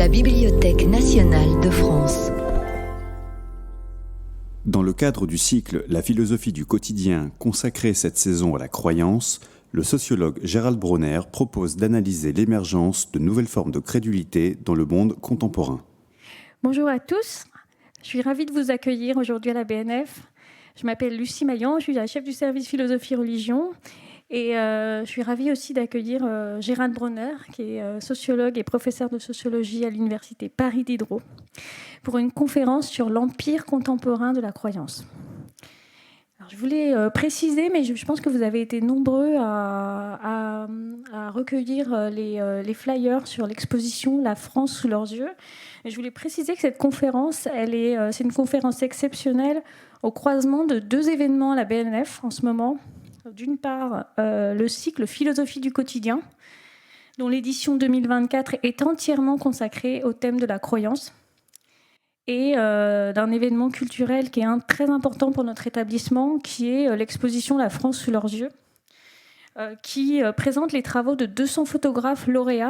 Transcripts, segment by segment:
la Bibliothèque nationale de France. Dans le cadre du cycle « La philosophie du quotidien » consacré cette saison à la croyance, le sociologue Gérald Bronner propose d'analyser l'émergence de nouvelles formes de crédulité dans le monde contemporain. Bonjour à tous, je suis ravie de vous accueillir aujourd'hui à la BNF. Je m'appelle Lucie Maillan, je suis la chef du service philosophie-religion et je suis ravie aussi d'accueillir Gérald Bronner, qui est sociologue et professeur de sociologie à l'université Paris Diderot, pour une conférence sur l'empire contemporain de la croyance. Alors, je voulais préciser, mais je pense que vous avez été nombreux à recueillir les flyers sur l'exposition « La France sous leurs yeux ». Et je voulais préciser que cette conférence, c'est une conférence exceptionnelle au croisement de deux événements à la BNF en ce moment. D'une part, le cycle Philosophie du quotidien, dont l'édition 2024 est entièrement consacrée au thème de la croyance, et d'un événement culturel qui est très important pour notre établissement, qui est l'exposition La France sous leurs yeux, qui présente les travaux de 200 photographes lauréats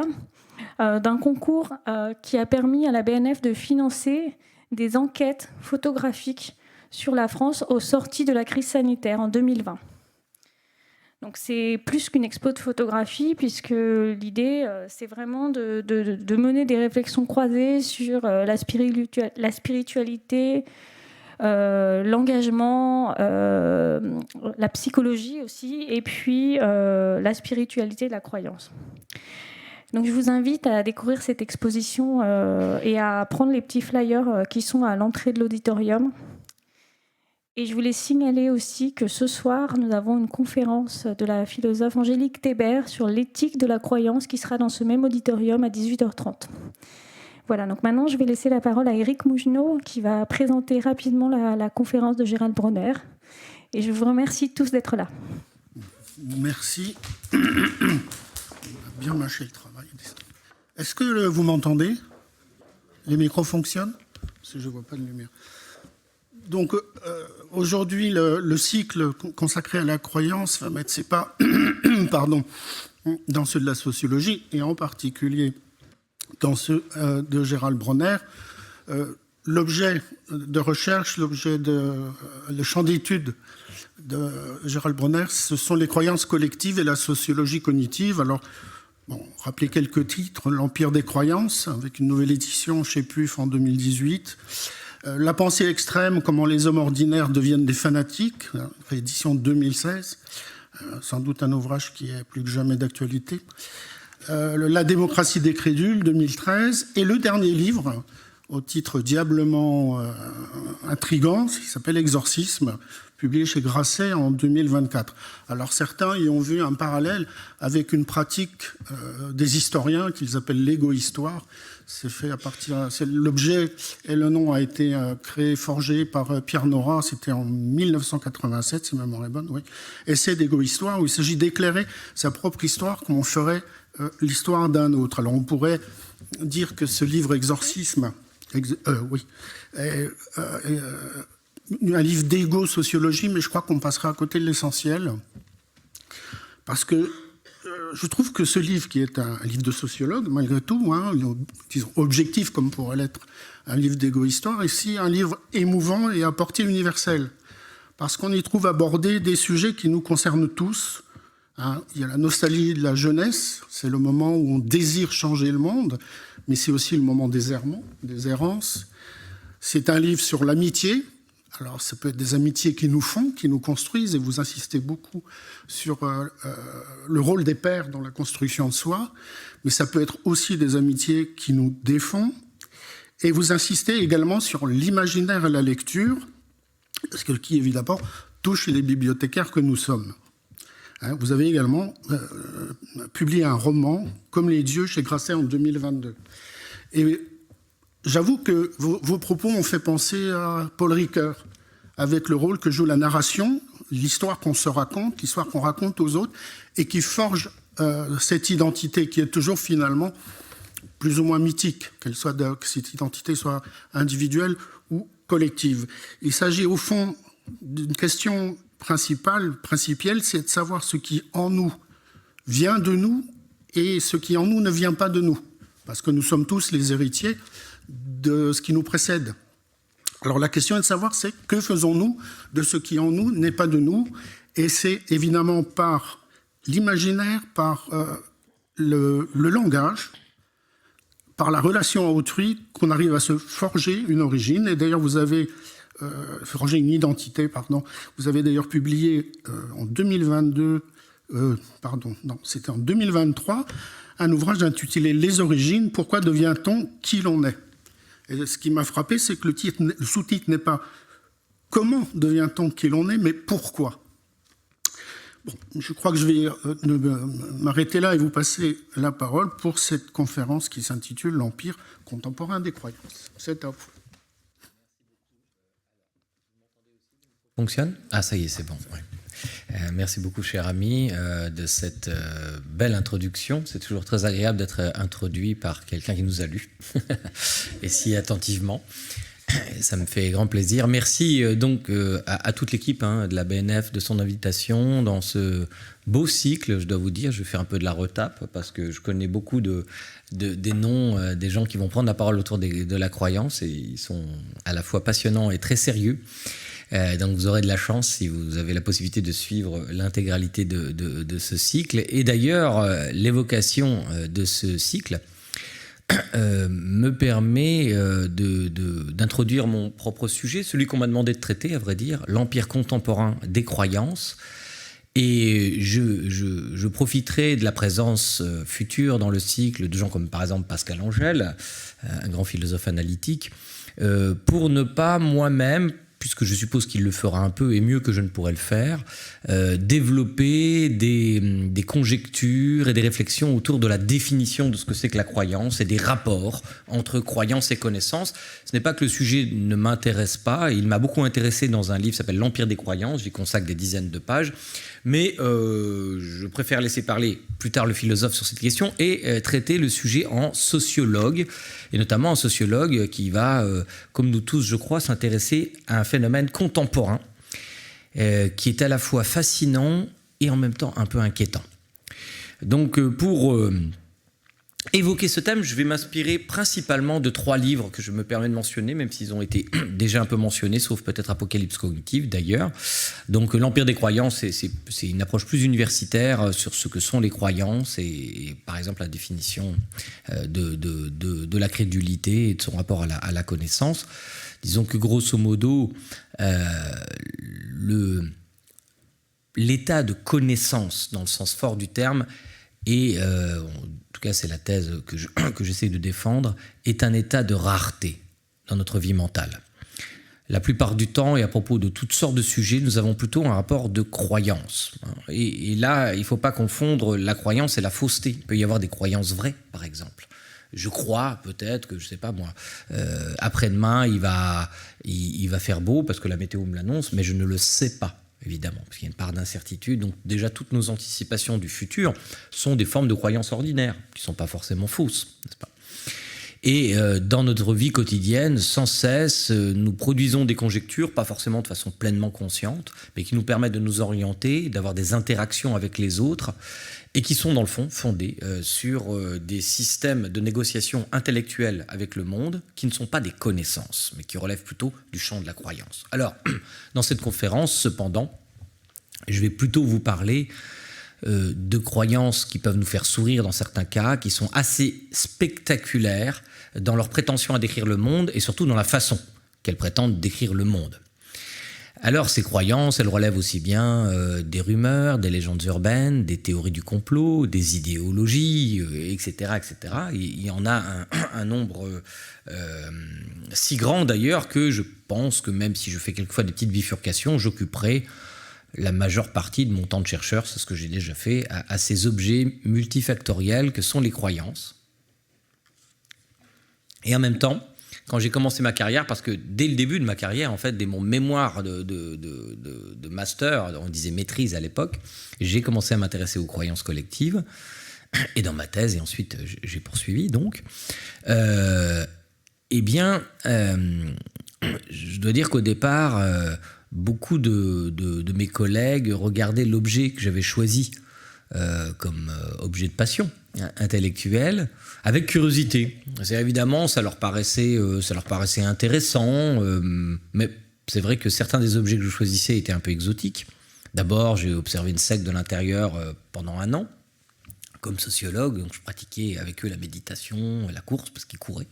d'un concours qui a permis à la BNF de financer des enquêtes photographiques sur la France aux sorties de la crise sanitaire en 2020. Donc c'est plus qu'une expo de photographie, puisque l'idée, c'est vraiment de mener des réflexions croisées sur la spiritualité, l'engagement, la psychologie aussi, et puis la spiritualité de la croyance. Donc je vous invite à découvrir cette exposition et à prendre les petits flyers qui sont à l'entrée de l'auditorium. Et je voulais signaler aussi que ce soir, nous avons une conférence de la philosophe Angélique Tébert sur l'éthique de la croyance qui sera dans ce même auditorium à 18h30. Voilà, donc maintenant je vais laisser la parole à Éric Mougenot qui va présenter rapidement la conférence de Gérald Bronner. Et je vous remercie tous d'être là. Merci. On va bien mâcher le travail. Est-ce que vous m'entendez ? Les micros fonctionnent ? Parce que je ne vois pas de lumière. Donc aujourd'hui, le cycle consacré à la croyance va mettre ses pas dans ceux de la sociologie et en particulier dans ceux de Gérald Bronner. L'objet de recherche, le champ d'étude de Gérald Bronner, ce sont les croyances collectives et la sociologie cognitive. Alors, rappelez quelques titres. L'Empire des croyances, avec une nouvelle édition chez PUF en 2018. La pensée extrême, comment les hommes ordinaires deviennent des fanatiques, réédition 2016, sans doute un ouvrage qui est plus que jamais d'actualité. La démocratie des crédules, 2013, et le dernier livre, au titre diablement intrigant, qui s'appelle Exorcisme, publié chez Grasset en 2024. Alors certains y ont vu un parallèle avec une pratique des historiens qu'ils appellent l'égo-histoire. C'est fait à partir. L'objet et le nom a été créé, forgé par Pierre Nora. C'était en 1987, si ma mémoire est bonne. Oui. Essai d'égo-histoire où il s'agit d'éclairer sa propre histoire comme on ferait l'histoire d'un autre. Alors on pourrait dire que ce livre Exorcisme, est un livre d'égo-sociologie, mais je crois qu'on passerait à côté de l'essentiel, parce que je trouve que ce livre, qui est un livre de sociologue, malgré tout, disons objectif comme pourrait l'être un livre d'égo-histoire, est aussi un livre émouvant et à portée universelle, parce qu'on y trouve abordés des sujets qui nous concernent tous. Il y a la nostalgie de la jeunesse, c'est le moment où on désire changer le monde, mais c'est aussi le moment des errements, des errances. C'est un livre sur l'amitié. Alors, ça peut être des amitiés qui nous font, qui nous construisent, et vous insistez beaucoup sur le rôle des pères dans la construction de soi, mais ça peut être aussi des amitiés qui nous défont, et vous insistez également sur l'imaginaire et la lecture, ce qui, évidemment, touche les bibliothécaires que nous sommes. Vous avez également publié un roman, Comme les dieux, chez Grasset en 2022. Et j'avoue que vos propos m'ont fait penser à Paul Ricoeur, avec le rôle que joue la narration, l'histoire qu'on se raconte, l'histoire qu'on raconte aux autres, et qui forge cette identité qui est toujours finalement plus ou moins mythique, que cette identité soit individuelle ou collective. Il s'agit au fond d'une question principielle, c'est de savoir ce qui en nous vient de nous et ce qui en nous ne vient pas de nous. parce que nous sommes tous les héritiers de ce qui nous précède. Alors la question est de savoir, c'est que faisons-nous de ce qui en nous n'est pas de nous, et c'est évidemment par l'imaginaire, par le langage, par la relation à autrui qu'on arrive à se forger une origine. Et d'ailleurs, vous avez forgé une identité, pardon. Vous avez d'ailleurs publié en 2022, c'était en 2023, un ouvrage intitulé « Les origines, pourquoi devient-on qui l'on est ?» Et ce qui m'a frappé, c'est que le sous-titre n'est pas « Comment devient-on qui l'on est ?» mais « Pourquoi ?» Bon, je crois que je vais m'arrêter là et vous passer la parole pour cette conférence qui s'intitule « L'Empire contemporain des croyances ». C'est à vous. Fonctionne ? Ah, ça y est, c'est bon. Ouais. Merci beaucoup, cher ami, de cette belle introduction. C'est toujours très agréable d'être introduit par quelqu'un qui nous a lu, et si attentivement. Ça me fait grand plaisir. Merci donc à toute l'équipe de la BNF de son invitation dans ce beau cycle. Je dois vous dire, je vais faire un peu de la retape parce que je connais beaucoup des noms des gens qui vont prendre la parole autour de la croyance, et ils sont à la fois passionnants et très sérieux. Donc vous aurez de la chance si vous avez la possibilité de suivre l'intégralité de ce cycle. Et d'ailleurs, l'évocation de ce cycle me permet d'introduire mon propre sujet, celui qu'on m'a demandé de traiter, à vrai dire, l'Empire contemporain des croyances. Et je profiterai de la présence future dans le cycle de gens comme par exemple Pascal Angèle, un grand philosophe analytique, pour ne pas moi-même, puisque je suppose qu'il le fera un peu et mieux que je ne pourrais le faire, développer des conjectures et des réflexions autour de la définition de ce que c'est que la croyance et des rapports entre croyance et connaissance. Ce n'est pas que le sujet ne m'intéresse pas, il m'a beaucoup intéressé dans un livre qui s'appelle « L'Empire des croyances », j'y consacre des dizaines de pages, mais je préfère laisser parler plus tard le philosophe sur cette question et traiter le sujet en sociologue, et notamment un sociologue qui va, comme nous tous je crois, s'intéresser à un phénomène contemporain qui est à la fois fascinant et en même temps un peu inquiétant. Donc pour évoquer ce thème, je vais m'inspirer principalement de 3 livres que je me permets de mentionner, même s'ils ont été déjà un peu mentionnés, sauf peut-être Apocalypse cognitive d'ailleurs. Donc l'Empire des croyances, c'est une approche plus universitaire sur ce que sont les croyances et par exemple la définition de la crédulité et de son rapport à la connaissance. Disons que grosso modo, l'état de connaissance dans le sens fort du terme et en tout cas c'est la thèse que j'essaie de défendre, est un état de rareté dans notre vie mentale. La plupart du temps, et à propos de toutes sortes de sujets, nous avons plutôt un rapport de croyance. Et là, il ne faut pas confondre la croyance et la fausseté. Il peut y avoir des croyances vraies, par exemple. Je crois peut-être que, je ne sais pas moi, après-demain, il va faire beau parce que la météo me l'annonce, mais je ne le sais pas. Évidemment, parce qu'il y a une part d'incertitude. Donc déjà, toutes nos anticipations du futur sont des formes de croyances ordinaires, qui ne sont pas forcément fausses, n'est-ce pas ? Et dans notre vie quotidienne, sans cesse, nous produisons des conjectures, pas forcément de façon pleinement consciente, mais qui nous permettent de nous orienter, d'avoir des interactions avec les autres, et qui sont dans le fond fondées sur des systèmes de négociation intellectuelle avec le monde, qui ne sont pas des connaissances, mais qui relèvent plutôt du champ de la croyance. Alors, dans cette conférence, cependant, je vais plutôt vous parler de croyances qui peuvent nous faire sourire dans certains cas, qui sont assez spectaculaires dans leur prétention à décrire le monde et surtout dans la façon qu'elles prétendent décrire le monde. Alors ces croyances, elles relèvent aussi bien des rumeurs, des légendes urbaines, des théories du complot, des idéologies, etc., etc. Il y en a un nombre si grand d'ailleurs que je pense que même si je fais quelquefois des petites bifurcations, j'occuperai la majeure partie de mon temps de chercheur, c'est ce que j'ai déjà fait, à ces objets multifactoriels que sont les croyances. Et en même temps, quand j'ai commencé ma carrière, parce que dès le début de ma carrière, en fait, dès mon mémoire de master, on disait maîtrise à l'époque, j'ai commencé à m'intéresser aux croyances collectives, et dans ma thèse, et ensuite j'ai poursuivi donc. Eh bien, je dois dire qu'au départ, beaucoup de mes collègues regardaient l'objet que j'avais choisi comme objet de passion, intellectuels avec curiosité. Évidemment, ça leur paraissait intéressant, mais c'est vrai que certains des objets que je choisissais étaient un peu exotiques. D'abord, j'ai observé une secte de l'intérieur pendant 1 an. Comme sociologue, donc je pratiquais avec eux la méditation, la course, parce qu'ils couraient.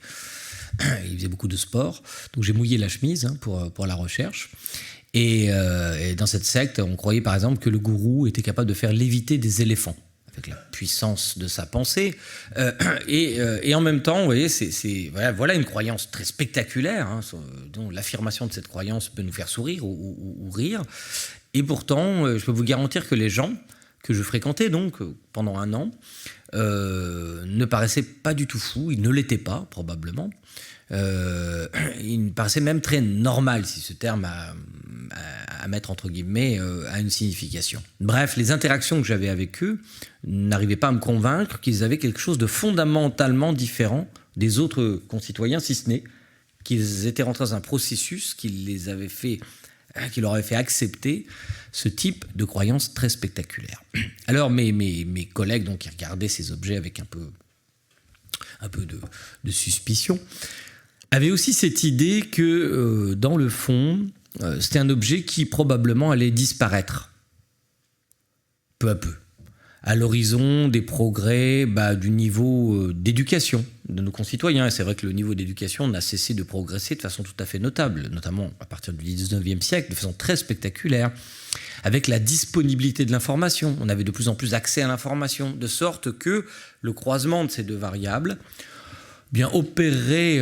Ils faisaient beaucoup de sport. Donc j'ai mouillé la chemise pour la recherche. Et dans cette secte, on croyait par exemple que le gourou était capable de faire léviter des éléphants, avec la puissance de sa pensée. Et en même temps, vous voyez, voilà une croyance très spectaculaire, hein, dont l'affirmation de cette croyance peut nous faire sourire ou rire. Et pourtant, je peux vous garantir que les gens que je fréquentais donc pendant 1 an ne paraissaient pas du tout fous, ils ne l'étaient pas probablement. Il me paraissait même très normal, si ce terme à mettre entre guillemets a une signification. Bref, les interactions que j'avais avec eux n'arrivaient pas à me convaincre qu'ils avaient quelque chose de fondamentalement différent des autres concitoyens, si ce n'est qu'ils étaient rentrés dans un processus qui leur avait fait accepter ce type de croyance très spectaculaire. Alors mes collègues donc, qui regardaient ces objets avec un peu de suspicion avaient aussi cette idée que dans le fond, c'était un objet qui probablement allait disparaître peu à peu, à l'horizon des progrès du niveau d'éducation de nos concitoyens. Et c'est vrai que le niveau d'éducation n'a cessé de progresser de façon tout à fait notable, notamment à partir du 19e siècle, de façon très spectaculaire, avec la disponibilité de l'information. On avait de plus en plus accès à l'information, de sorte que le croisement de ces 2 variables opérerait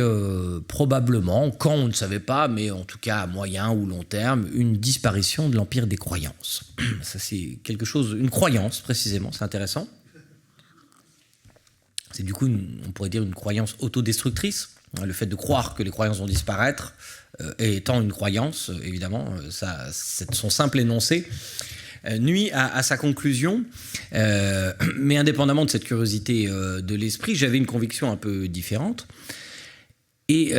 probablement, quand on ne savait pas, mais en tout cas à moyen ou long terme, une disparition de l'empire des croyances. Ça, c'est quelque chose, une croyance précisément, c'est intéressant. C'est du coup, on pourrait dire, une croyance autodestructrice. Le fait de croire que les croyances vont disparaître étant une croyance, évidemment, son simple énoncé nuit à sa conclusion. Mais indépendamment de cette curiosité de l'esprit, j'avais une conviction un peu différente. Et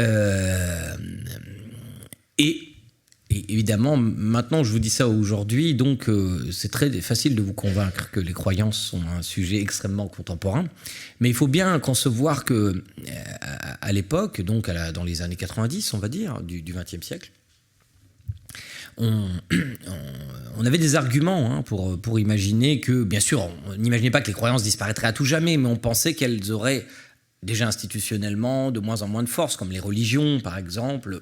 évidemment, maintenant, je vous dis ça aujourd'hui, donc c'est très facile de vous convaincre que les croyances sont un sujet extrêmement contemporain. Mais il faut bien concevoir que à l'époque, donc dans les années 90, on va dire, du XXe siècle, on avait des arguments pour imaginer que, bien sûr, on n'imaginait pas que les croyances disparaîtraient à tout jamais, mais on pensait qu'elles auraient déjà institutionnellement de moins en moins de force, comme les religions par exemple,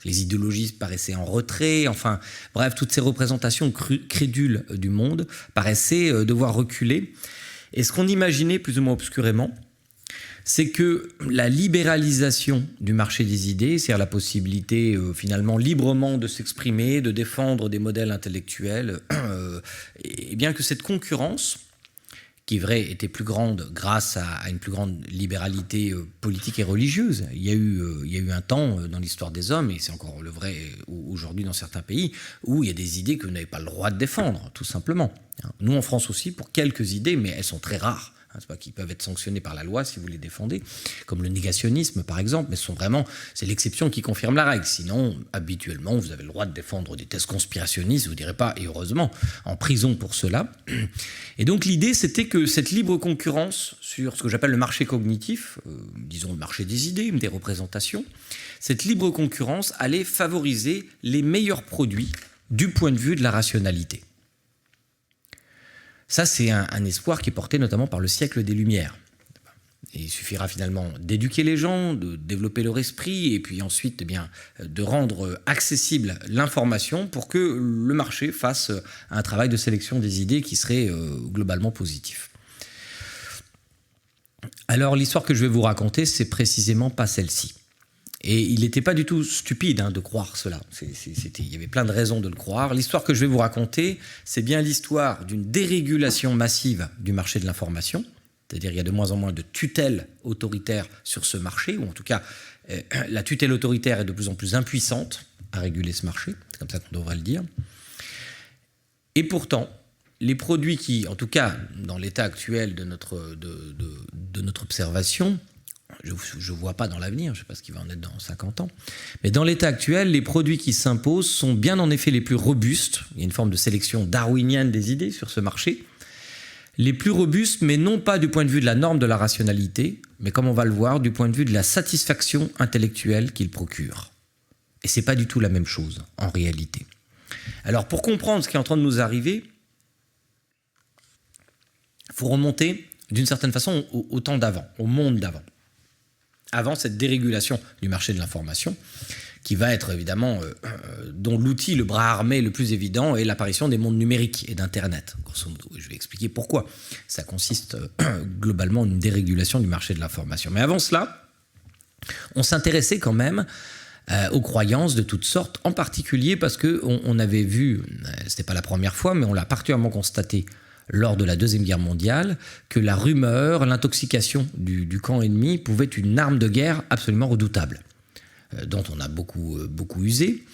les idéologies paraissaient en retrait, enfin bref, toutes ces représentations crédules du monde paraissaient devoir reculer. Et ce qu'on imaginait plus ou moins obscurément, c'est que la libéralisation du marché des idées, c'est-à-dire la possibilité finalement librement de s'exprimer, de défendre des modèles intellectuels, et bien que cette concurrence, qui vrai était plus grande grâce à une plus grande libéralité politique et religieuse. Il y a eu un temps dans l'histoire des hommes, et c'est encore le vrai aujourd'hui dans certains pays, où il y a des idées que vous n'avez pas le droit de défendre, tout simplement. Nous en France aussi, pour quelques idées, mais elles sont très rares. C'est pas qu'ils peuvent être sanctionnés par la loi si vous les défendez, comme le négationnisme par exemple, mais c'est l'exception qui confirme la règle. Sinon, habituellement, vous avez le droit de défendre des thèses conspirationnistes, vous ne direz pas, et heureusement, en prison pour cela. Et donc l'idée, c'était que cette libre concurrence sur ce que j'appelle le marché cognitif, disons le marché des idées, des représentations, cette libre concurrence allait favoriser les meilleurs produits du point de vue de la rationalité. Ça, c'est un espoir qui est porté notamment par le siècle des Lumières. Et il suffira finalement d'éduquer les gens, de développer leur esprit, et puis ensuite de rendre accessible l'information pour que le marché fasse un travail de sélection des idées qui serait globalement positif. Alors, l'histoire que je vais vous raconter, c'est précisément pas celle-ci. Et il n'était pas du tout stupide de croire cela. Il y avait plein de raisons de le croire. L'histoire que je vais vous raconter, c'est bien l'histoire d'une dérégulation massive du marché de l'information. C'est-à-dire qu'il y a de moins en moins de tutelle autoritaire sur ce marché, ou en tout cas, la tutelle autoritaire est de plus en plus impuissante à réguler ce marché. C'est comme ça qu'on devrait le dire. Et pourtant, les produits qui, en tout cas, dans l'état actuel de notre observation, je ne vois pas dans l'avenir, je ne sais pas ce qui va en être dans 50 ans, mais dans l'état actuel, les produits qui s'imposent sont bien en effet les plus robustes. Il y a une forme de sélection darwinienne des idées sur ce marché. les plus robustes, mais non pas du point de vue de la norme de la rationalité, mais comme on va le voir, du point de vue de la satisfaction intellectuelle qu'ils procurent. Et c'est pas du tout la même chose, en réalité. Alors, pour comprendre ce qui est en train de nous arriver, il faut remonter, d'une certaine façon, au temps d'avant, au monde d'avant. Avant cette dérégulation du marché de l'information, qui va être évidemment, dont l'outil, le bras armé le plus évident est l'apparition des mondes numériques et d'Internet. Grosso modo, je vais expliquer pourquoi. Ça consiste globalement en une dérégulation du marché de l'information. Mais avant cela, on s'intéressait quand même aux croyances de toutes sortes, en particulier parce qu'on avait vu, c'était pas la première fois, mais on l'a particulièrement constaté lors de la Deuxième Guerre mondiale, que la rumeur, l'intoxication du camp ennemi pouvait être une arme de guerre absolument redoutable, dont on a beaucoup usé.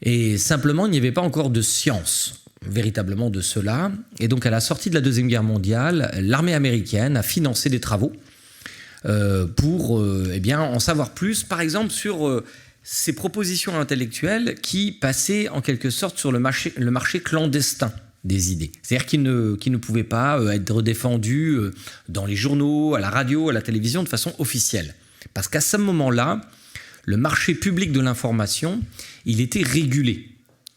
Et simplement, il n'y avait pas encore de science véritablement de cela. Et donc, à la sortie de la Deuxième Guerre mondiale, l'armée américaine a financé des travaux pour en savoir plus, par exemple, sur ces propositions intellectuelles qui passaient en quelque sorte sur le marché clandestin des idées. C'est-à-dire qu'ils ne pouvaient pas être défendus dans les journaux, à la radio, à la télévision de façon officielle. Parce qu'à ce moment-là, le marché public de l'information, il était régulé.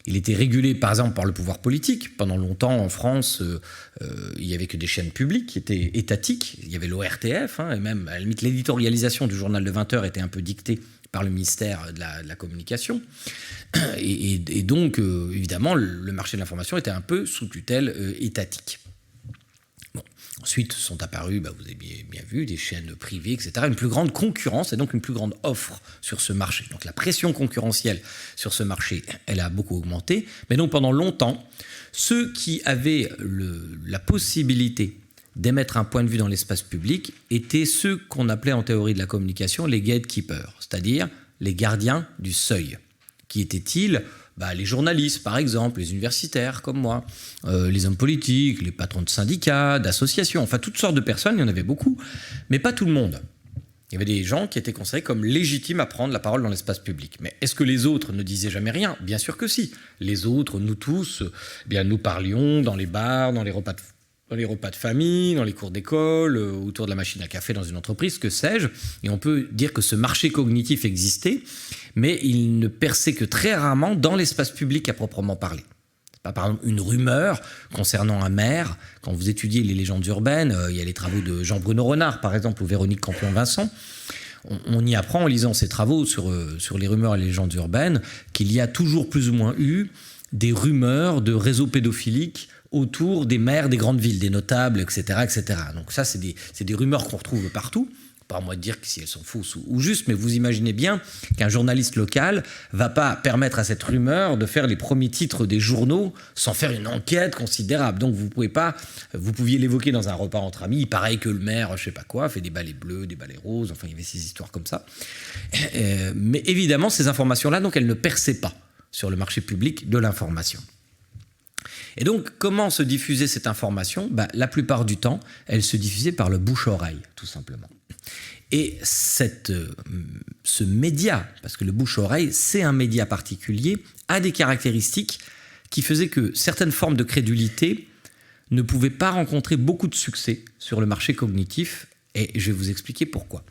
Il était régulé, par exemple, par le pouvoir politique. Pendant longtemps, en France, il n'y avait que des chaînes publiques qui étaient étatiques. Il y avait l'ORTF, et même, à la limite, l'éditorialisation du journal de 20 heures était un peu dictée par le ministère de la Communication. Et donc, évidemment, le marché de l'information était un peu sous tutelle étatique. Bon. Ensuite sont apparues, vous avez bien vu, des chaînes privées, etc. Une plus grande concurrence et donc une plus grande offre sur ce marché. Donc la pression concurrentielle sur ce marché, elle a beaucoup augmenté. Mais donc pendant longtemps, ceux qui avaient la possibilité d'émettre un point de vue dans l'espace public étaient ceux qu'on appelait en théorie de la communication les gatekeepers, c'est-à-dire les gardiens du seuil. Qui étaient-ils ? Les journalistes, par exemple, les universitaires comme moi, les hommes politiques, les patrons de syndicats, d'associations, enfin toutes sortes de personnes, il y en avait beaucoup, mais pas tout le monde. Il y avait des gens qui étaient considérés comme légitimes à prendre la parole dans l'espace public. Mais est-ce que les autres ne disaient jamais rien ? Bien sûr que si. Les autres, nous tous, nous parlions dans les bars, dans les repas de famille, dans les cours d'école, autour de la machine à café dans une entreprise, que sais-je. Et on peut dire que ce marché cognitif existait, mais il ne perçait que très rarement dans l'espace public à proprement parler. C'est pas, par exemple, une rumeur concernant un maire. Quand vous étudiez les légendes urbaines, il y a les travaux de Jean-Bruno Renard, par exemple, ou Véronique Campion-Vincent. On y apprend, en lisant ces travaux sur les rumeurs et les légendes urbaines, qu'il y a toujours plus ou moins eu des rumeurs de réseaux pédophiliques autour des maires des grandes villes, des notables, etc. etc. Donc ça, c'est des rumeurs qu'on retrouve partout. Pas à moi de dire si elles sont fausses ou justes, mais vous imaginez bien qu'un journaliste local va pas permettre à cette rumeur de faire les premiers titres des journaux sans faire une enquête considérable. Donc vous pouviez l'évoquer dans un repas entre amis, pareil que le maire, je sais pas quoi, fait des balais bleus, des balais roses, enfin il y avait ces histoires comme ça. Mais évidemment, ces informations-là, donc elles ne perçaient pas sur le marché public de l'information. Et donc, comment se diffusait cette information ? La plupart du temps, elle se diffusait par le bouche-oreille, tout simplement. Et ce média, parce que le bouche-oreille, c'est un média particulier, a des caractéristiques qui faisaient que certaines formes de crédulité ne pouvaient pas rencontrer beaucoup de succès sur le marché cognitif, et je vais vous expliquer pourquoi.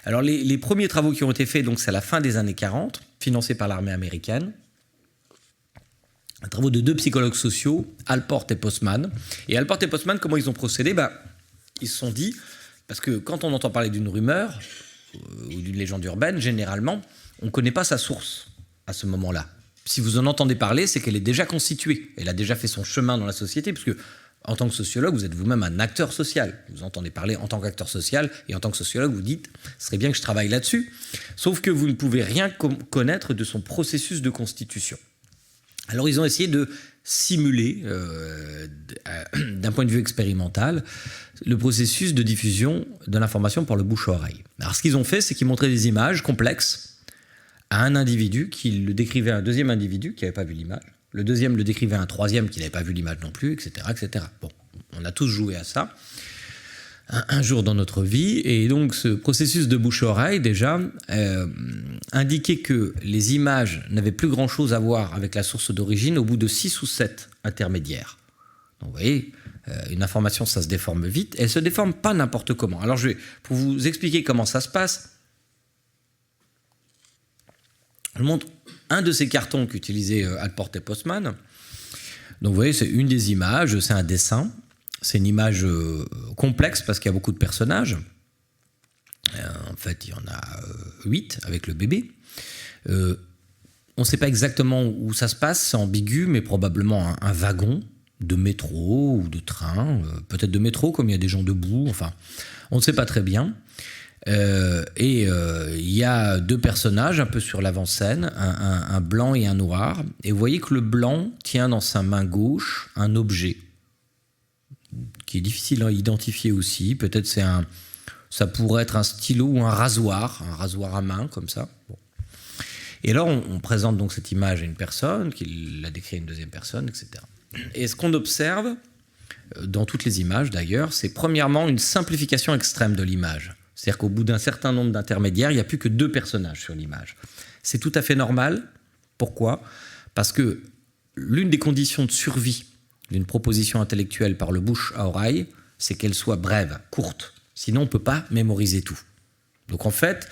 Alors, les premiers travaux qui ont été faits, donc c'est à la fin des années 40, financés par l'armée américaine, travaux de deux psychologues sociaux, Allport et Postman. Et Allport et Postman, comment ils ont procédé ? Ils se sont dit, parce que quand on entend parler d'une rumeur ou d'une légende urbaine, généralement, on ne connaît pas sa source à ce moment-là. Si vous en entendez parler, c'est qu'elle est déjà constituée. Elle a déjà fait son chemin dans la société, parce que en tant que sociologue, vous êtes vous-même un acteur social. Vous entendez parler en tant qu'acteur social, et en tant que sociologue, vous dites « ce serait bien que je travaille là-dessus ». Sauf que vous ne pouvez rien connaître de son processus de constitution. Alors ils ont essayé de simuler, d'un point de vue expérimental, le processus de diffusion de l'information par le bouche-oreille. Alors ce qu'ils ont fait, c'est qu'ils montraient des images complexes à un individu qui le décrivait à un deuxième individu qui n'avait pas vu l'image. Le deuxième le décrivait à un troisième qui n'avait pas vu l'image non plus, etc., etc. Bon, on a tous joué à ça un jour dans notre vie, et donc ce processus de bouche-oreille déjà indiquait que les images n'avaient plus grand-chose à voir avec la source d'origine au bout de 6 ou 7 intermédiaires. Donc vous voyez, Une information, ça se déforme vite. Elle ne se déforme pas n'importe comment. Alors, pour vous expliquer comment ça se passe, je montre un de ces cartons qu'utilisait Allport et Postman. Donc, vous voyez, c'est une des images, c'est un dessin. C'est une image complexe parce qu'il y a beaucoup de personnages. En fait, il y en a 8 avec le bébé. On ne sait pas exactement où ça se passe, c'est ambigu, mais probablement un wagon de métro ou de train, peut-être de métro, comme il y a des gens debout, enfin, on ne sait pas très bien. Il y a 2 personnages un peu sur l'avant-scène, un blanc et un noir, et vous voyez que le blanc tient dans sa main gauche un objet qui est difficile à identifier aussi, peut-être ça pourrait être un stylo ou un rasoir à main, comme ça. Bon. Et alors, on présente donc cette image à une personne, qui la décrit à une deuxième personne, etc. Et ce qu'on observe, dans toutes les images d'ailleurs, c'est premièrement une simplification extrême de l'image. C'est-à-dire qu'au bout d'un certain nombre d'intermédiaires, il n'y a plus que 2 personnages sur l'image. C'est tout à fait normal. Pourquoi ? Parce que l'une des conditions de survie d'une proposition intellectuelle par le bouche à oreille, c'est qu'elle soit brève, courte. Sinon, on ne peut pas mémoriser tout. Donc en fait,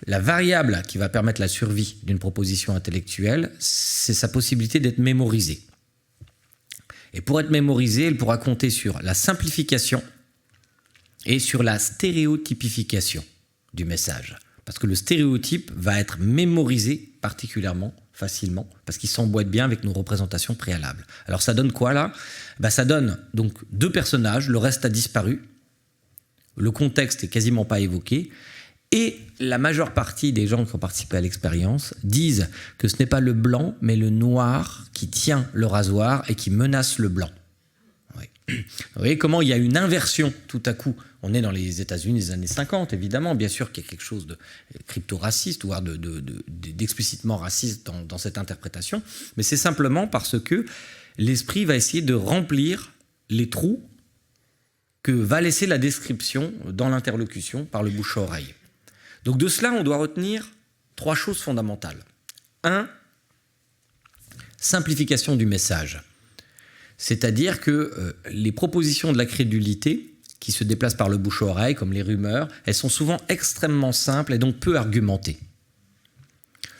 la variable qui va permettre la survie d'une proposition intellectuelle, c'est sa possibilité d'être mémorisée. Et pour être mémorisée, elle pourra compter sur la simplification et sur la stéréotypification du message. Parce que le stéréotype va être mémorisé particulièrement facilement, parce qu'il s'emboîte bien avec nos représentations préalables. Alors ça donne quoi là ? Ça donne donc 2 personnages, le reste a disparu, le contexte est quasiment pas évoqué, et la majeure partie des gens qui ont participé à l'expérience disent que ce n'est pas le blanc, mais le noir qui tient le rasoir et qui menace le blanc. Oui. Vous voyez comment il y a une inversion tout à coup. On est dans les États-Unis des années 50, évidemment. Bien sûr qu'il y a quelque chose de crypto-raciste, voire d'explicitement raciste dans cette interprétation. Mais c'est simplement parce que l'esprit va essayer de remplir les trous que va laisser la description dans l'interlocution par le bouche à oreille. Donc de cela, on doit retenir 3 choses fondamentales. 1, simplification du message. C'est-à-dire que les propositions de la crédulité qui se déplacent par le bouche à oreille, comme les rumeurs, elles sont souvent extrêmement simples et donc peu argumentées.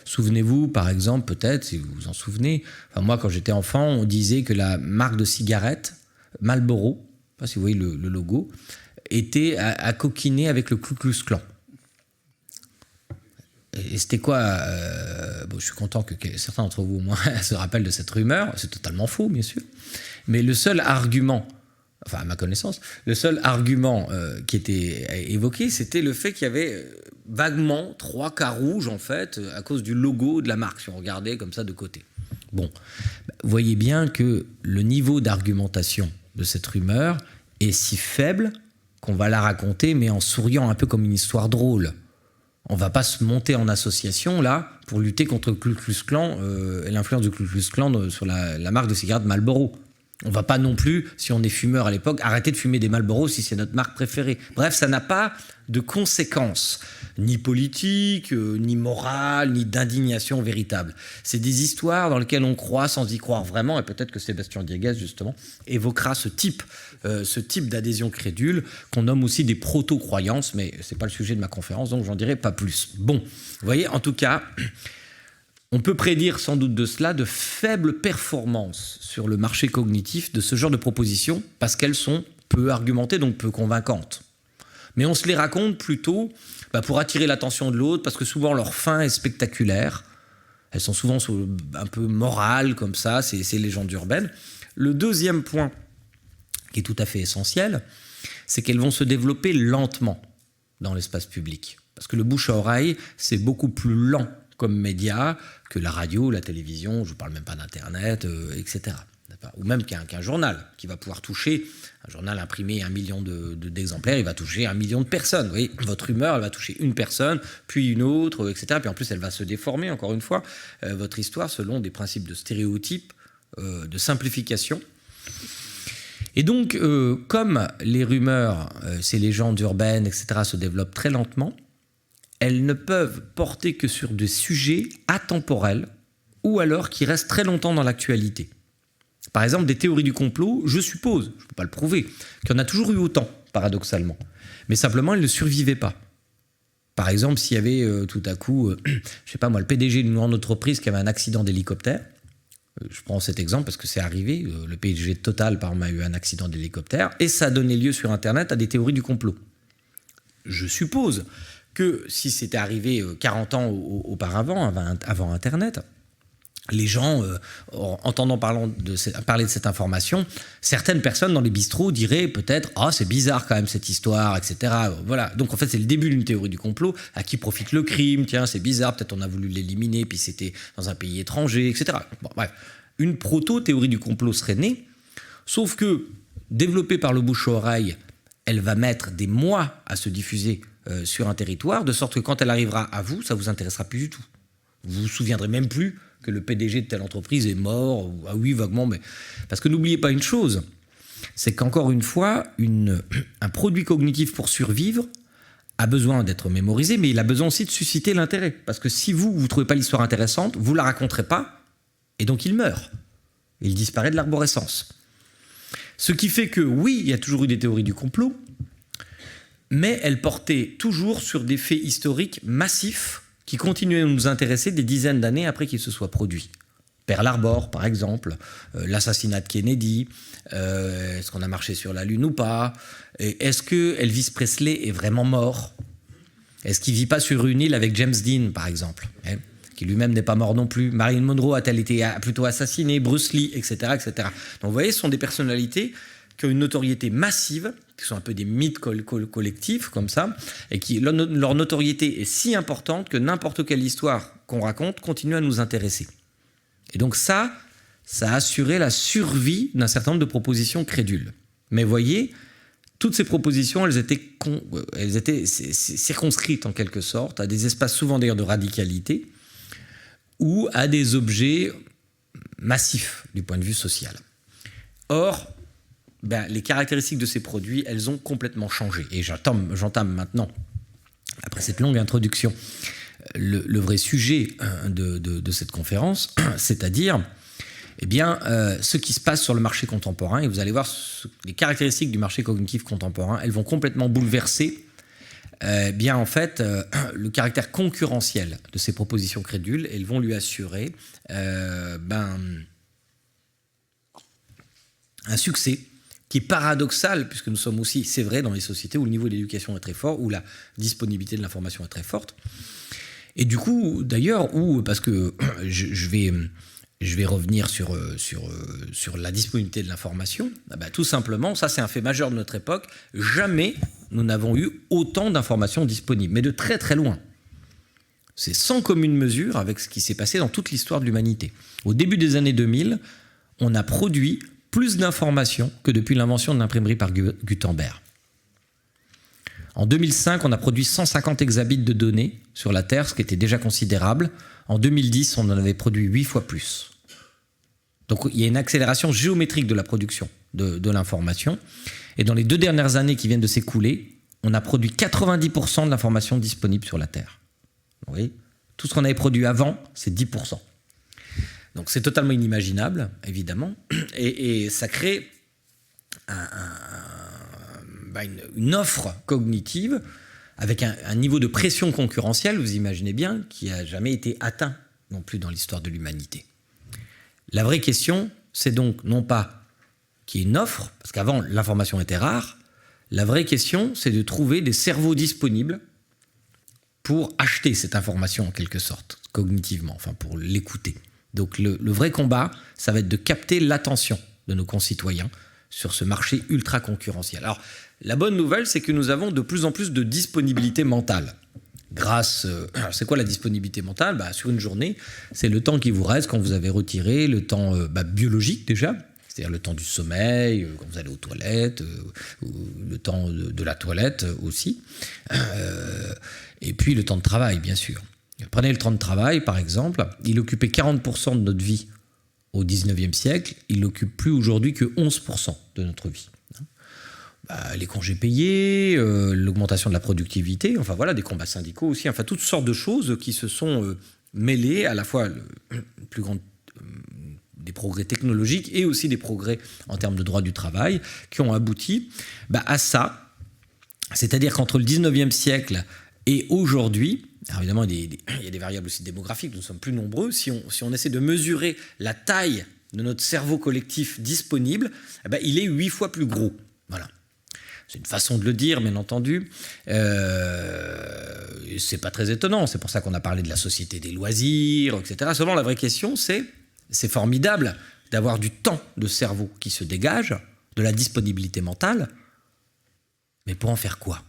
Souvenez-vous, par exemple, peut-être, si vous vous en souvenez, moi, quand j'étais enfant, on disait que la marque de cigarette, Marlboro, je ne sais pas si vous voyez le logo, était à coquiner avec le Ku Klux Klan. Et c'était quoi je suis content que certains d'entre vous, au moins, se rappellent de cette rumeur. C'est totalement faux, bien sûr. Mais le seul argument, enfin à ma connaissance, le seul argument qui était évoqué, c'était le fait qu'il y avait vaguement 3 cas rouges, en fait, à cause du logo de la marque, si on regardait comme ça de côté. Bon, vous voyez bien que le niveau d'argumentation de cette rumeur est si faible qu'on va la raconter, mais en souriant un peu comme une histoire drôle. On ne va pas se monter en association, là, pour lutter contre le Ku Klux Klan et l'influence du Ku Klux Klan sur la marque de cigarette Marlboro. On ne va pas non plus, si on est fumeur à l'époque, arrêter de fumer des Marlboro si c'est notre marque préférée. Bref, ça n'a pas de conséquences, ni politiques, ni morales, ni d'indignation véritable. C'est des histoires dans lesquelles on croit sans y croire vraiment, et peut-être que Sébastien Dieguez, justement, évoquera ce type d'adhésion crédule, qu'on nomme aussi des proto-croyances, mais ce n'est pas le sujet de ma conférence, donc j'en dirai pas plus. Bon, vous voyez, en tout cas, on peut prédire sans doute de cela de faibles performances sur le marché cognitif de ce genre de propositions, parce qu'elles sont peu argumentées, donc peu convaincantes. Mais on se les raconte plutôt pour attirer l'attention de l'autre, parce que souvent leur fin est spectaculaire. Elles sont souvent un peu morales, comme ça, ces légendes urbaines. Le deuxième point, qui est tout à fait essentiel, c'est qu'elles vont se développer lentement dans l'espace public. Parce que le bouche à oreille, c'est beaucoup plus lent comme média que la radio, la télévision, je ne vous parle même pas d'Internet, etc. Ou même qu'un journal qui va pouvoir toucher, un journal imprimé 1 million d'exemplaires, il va toucher 1 million de personnes. Vous voyez, votre rumeur, elle va toucher une personne, puis une autre, etc. Puis en plus, elle va se déformer, encore une fois, votre histoire, selon des principes de stéréotype, de simplification. Et donc, comme les rumeurs, ces légendes urbaines, etc., se développent très lentement, elles ne peuvent porter que sur des sujets atemporels ou alors qui restent très longtemps dans l'actualité. Par exemple, des théories du complot, je suppose, je ne peux pas le prouver, qu'il y en a toujours eu autant, paradoxalement. Mais simplement, elles ne survivaient pas. Par exemple, s'il y avait tout à coup, je ne sais pas moi, le PDG d'une grande entreprise qui avait un accident d'hélicoptère, je prends cet exemple parce que c'est arrivé, le PDG de Total, par exemple, a eu un accident d'hélicoptère, et ça a donné lieu sur Internet à des théories du complot. Je suppose que si c'était arrivé 40 ans auparavant, avant Internet, les gens, entendant parler de cette information, certaines personnes dans les bistrots diraient peut-être « Ah, c'est bizarre quand même cette histoire, etc. » Voilà. Donc en fait, c'est le début d'une théorie du complot. À qui profite le crime? Tiens, c'est bizarre, peut-être on a voulu l'éliminer, puis c'était dans un pays étranger, etc. Bon, bref. Une proto-théorie du complot serait née, sauf que, développée par le bouche-à-oreille, elle va mettre des mois à se diffuser sur un territoire, de sorte que quand elle arrivera à vous, ça ne vous intéressera plus du tout. Vous vous souviendrez même plus que le PDG de telle entreprise est mort, ou ah oui, vaguement, mais... Parce que n'oubliez pas une chose, c'est qu'encore une fois, un produit cognitif pour survivre a besoin d'être mémorisé, mais il a besoin aussi de susciter l'intérêt. Parce que si vous ne trouvez pas l'histoire intéressante, vous ne la raconterez pas, et donc il meurt. Il disparaît de l'arborescence. Ce qui fait que, oui, il y a toujours eu des théories du complot, mais elles portaient toujours sur des faits historiques massifs qui continuaient à nous intéresser des dizaines d'années après qu'ils se soient produits. Pearl Harbor, par exemple, l'assassinat de Kennedy, est-ce qu'on a marché sur la Lune ou pas? Est-ce que Elvis Presley est vraiment mort? Est-ce qu'il ne vit pas sur une île avec James Dean, par exemple, qui lui-même n'est pas mort non plus? Marilyn Monroe a-t-elle été plutôt assassinée? Bruce Lee, etc., etc. Donc vous voyez, ce sont des personnalités qui ont une notoriété massive, qui sont un peu des mythes collectifs comme ça, et qui leur notoriété est si importante que n'importe quelle histoire qu'on raconte continue à nous intéresser. Et donc ça a assuré la survie d'un certain nombre de propositions crédules. Mais voyez, toutes ces propositions, elles étaient circonscrites en quelque sorte à des espaces souvent d'ailleurs de radicalité ou à des objets massifs du point de vue social. Or, les caractéristiques de ces produits, elles ont complètement changé. Et j'entame maintenant, après cette longue introduction, le vrai sujet de cette conférence, c'est-à-dire ce qui se passe sur le marché contemporain. Et vous allez voir les caractéristiques du marché cognitif contemporain, elles vont complètement bouleverser le caractère concurrentiel de ces propositions crédules. Elles vont lui assurer un succès qui est paradoxal, puisque nous sommes aussi, c'est vrai, dans les sociétés où le niveau d'éducation est très fort, où la disponibilité de l'information est très forte. Et du coup, d'ailleurs, parce que je vais revenir sur la disponibilité de l'information, tout simplement, ça c'est un fait majeur de notre époque, jamais nous n'avons eu autant d'informations disponibles, mais de très très loin. C'est sans commune mesure avec ce qui s'est passé dans toute l'histoire de l'humanité. Au début des années 2000, on a produit plus d'informations que depuis l'invention de l'imprimerie par Gutenberg. En 2005, on a produit 150 exabits de données sur la Terre, ce qui était déjà considérable. En 2010, on en avait produit 8 fois plus. Donc il y a une accélération géométrique de la production de l'information. Et dans les 2 dernières années qui viennent de s'écouler, on a produit 90% de l'information disponible sur la Terre. Vous voyez ? Tout ce qu'on avait produit avant, c'est 10%. Donc c'est totalement inimaginable, évidemment, et ça crée une offre cognitive avec un niveau de pression concurrentielle, vous imaginez bien, qui n'a jamais été atteint non plus dans l'histoire de l'humanité. La vraie question, c'est donc non pas qu'il y ait une offre, parce qu'avant l'information était rare, la vraie question, c'est de trouver des cerveaux disponibles pour acheter cette information en quelque sorte, cognitivement, enfin pour l'écouter. Donc le vrai combat, ça va être de capter l'attention de nos concitoyens sur ce marché ultra concurrentiel. Alors, la bonne nouvelle, c'est que nous avons de plus en plus de disponibilité mentale. C'est quoi la disponibilité mentale ? Sur une journée, c'est le temps qui vous reste quand vous avez retiré le temps biologique déjà, c'est-à-dire le temps du sommeil, quand vous allez aux toilettes, le temps de la toilette aussi, et puis le temps de travail, bien sûr. Prenez le temps de travail, par exemple, il occupait 40% de notre vie au 19e siècle, il n'occupe plus aujourd'hui que 11% de notre vie. Les congés payés, l'augmentation de la productivité, enfin voilà, des combats syndicaux aussi, enfin toutes sortes de choses qui se sont mêlées, à la fois plus grande des progrès technologiques et aussi des progrès en termes de droit du travail qui ont abouti à ça. C'est-à-dire qu'entre le 19e siècle et aujourd'hui, alors évidemment, il y a des variables aussi démographiques, nous sommes plus nombreux. Si on essaie de mesurer la taille de notre cerveau collectif disponible, il est 8 fois plus gros. Voilà. C'est une façon de le dire, bien entendu. C'est pas très étonnant. C'est pour ça qu'on a parlé de la société des loisirs, etc. Seulement, la vraie question, c'est formidable d'avoir du temps de cerveau qui se dégage, de la disponibilité mentale, mais pour en faire quoi ?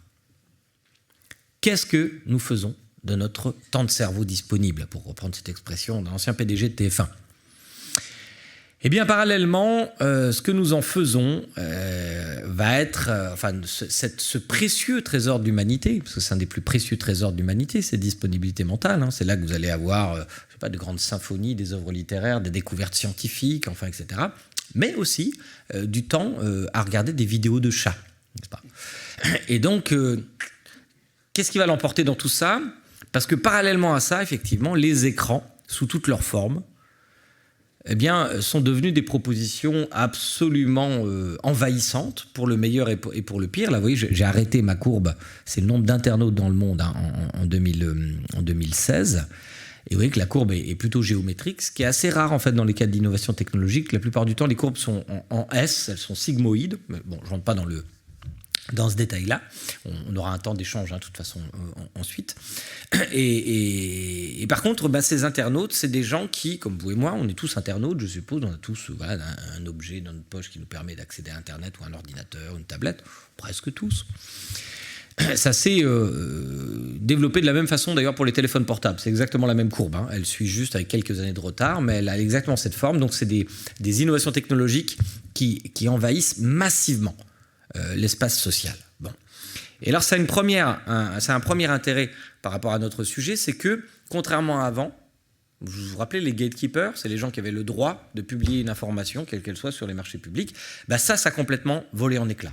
Qu'est-ce que nous faisons de notre temps de cerveau disponible, pour reprendre cette expression d'un ancien PDG de TF1 ? Eh bien, parallèlement, ce que nous en faisons va être, ce précieux trésor de l'humanité, parce que c'est un des plus précieux trésors de l'humanité, cette disponibilité mentale. C'est là que vous allez avoir, de grandes symphonies, des œuvres littéraires, des découvertes scientifiques, etc. Mais aussi du temps à regarder des vidéos de chats, n'est-ce pas ? Et donc, qu'est-ce qui va l'emporter dans tout ça ? Parce que parallèlement à ça, effectivement, les écrans, sous toutes leurs formes, sont devenus des propositions absolument envahissantes pour le meilleur et pour le pire. Là, vous voyez, j'ai arrêté ma courbe. C'est le nombre d'internautes dans le monde en 2016. Et vous voyez que la courbe est plutôt géométrique, ce qui est assez rare en fait dans les cas d'innovation technologique. La plupart du temps, les courbes sont en S, elles sont sigmoïdes. Mais bon, je ne rentre pas dans ce détail-là. On aura un temps d'échange, de toute façon, ensuite. Et par contre, ces internautes, c'est des gens qui, comme vous et moi, on est tous internautes, je suppose, on a tous un objet dans notre poche qui nous permet d'accéder à Internet, ou un ordinateur, une tablette, presque tous. Ça s'est développé de la même façon, d'ailleurs, pour les téléphones portables. C'est exactement la même courbe. Elle suit juste avec quelques années de retard, mais elle a exactement cette forme. Donc, c'est des innovations technologiques qui envahissent massivement l'espace social. Bon. Et alors, ça a un premier intérêt par rapport à notre sujet, c'est que, contrairement à avant, vous vous rappelez, les gatekeepers, c'est les gens qui avaient le droit de publier une information, quelle qu'elle soit, sur les marchés publics, ça a complètement volé en éclats.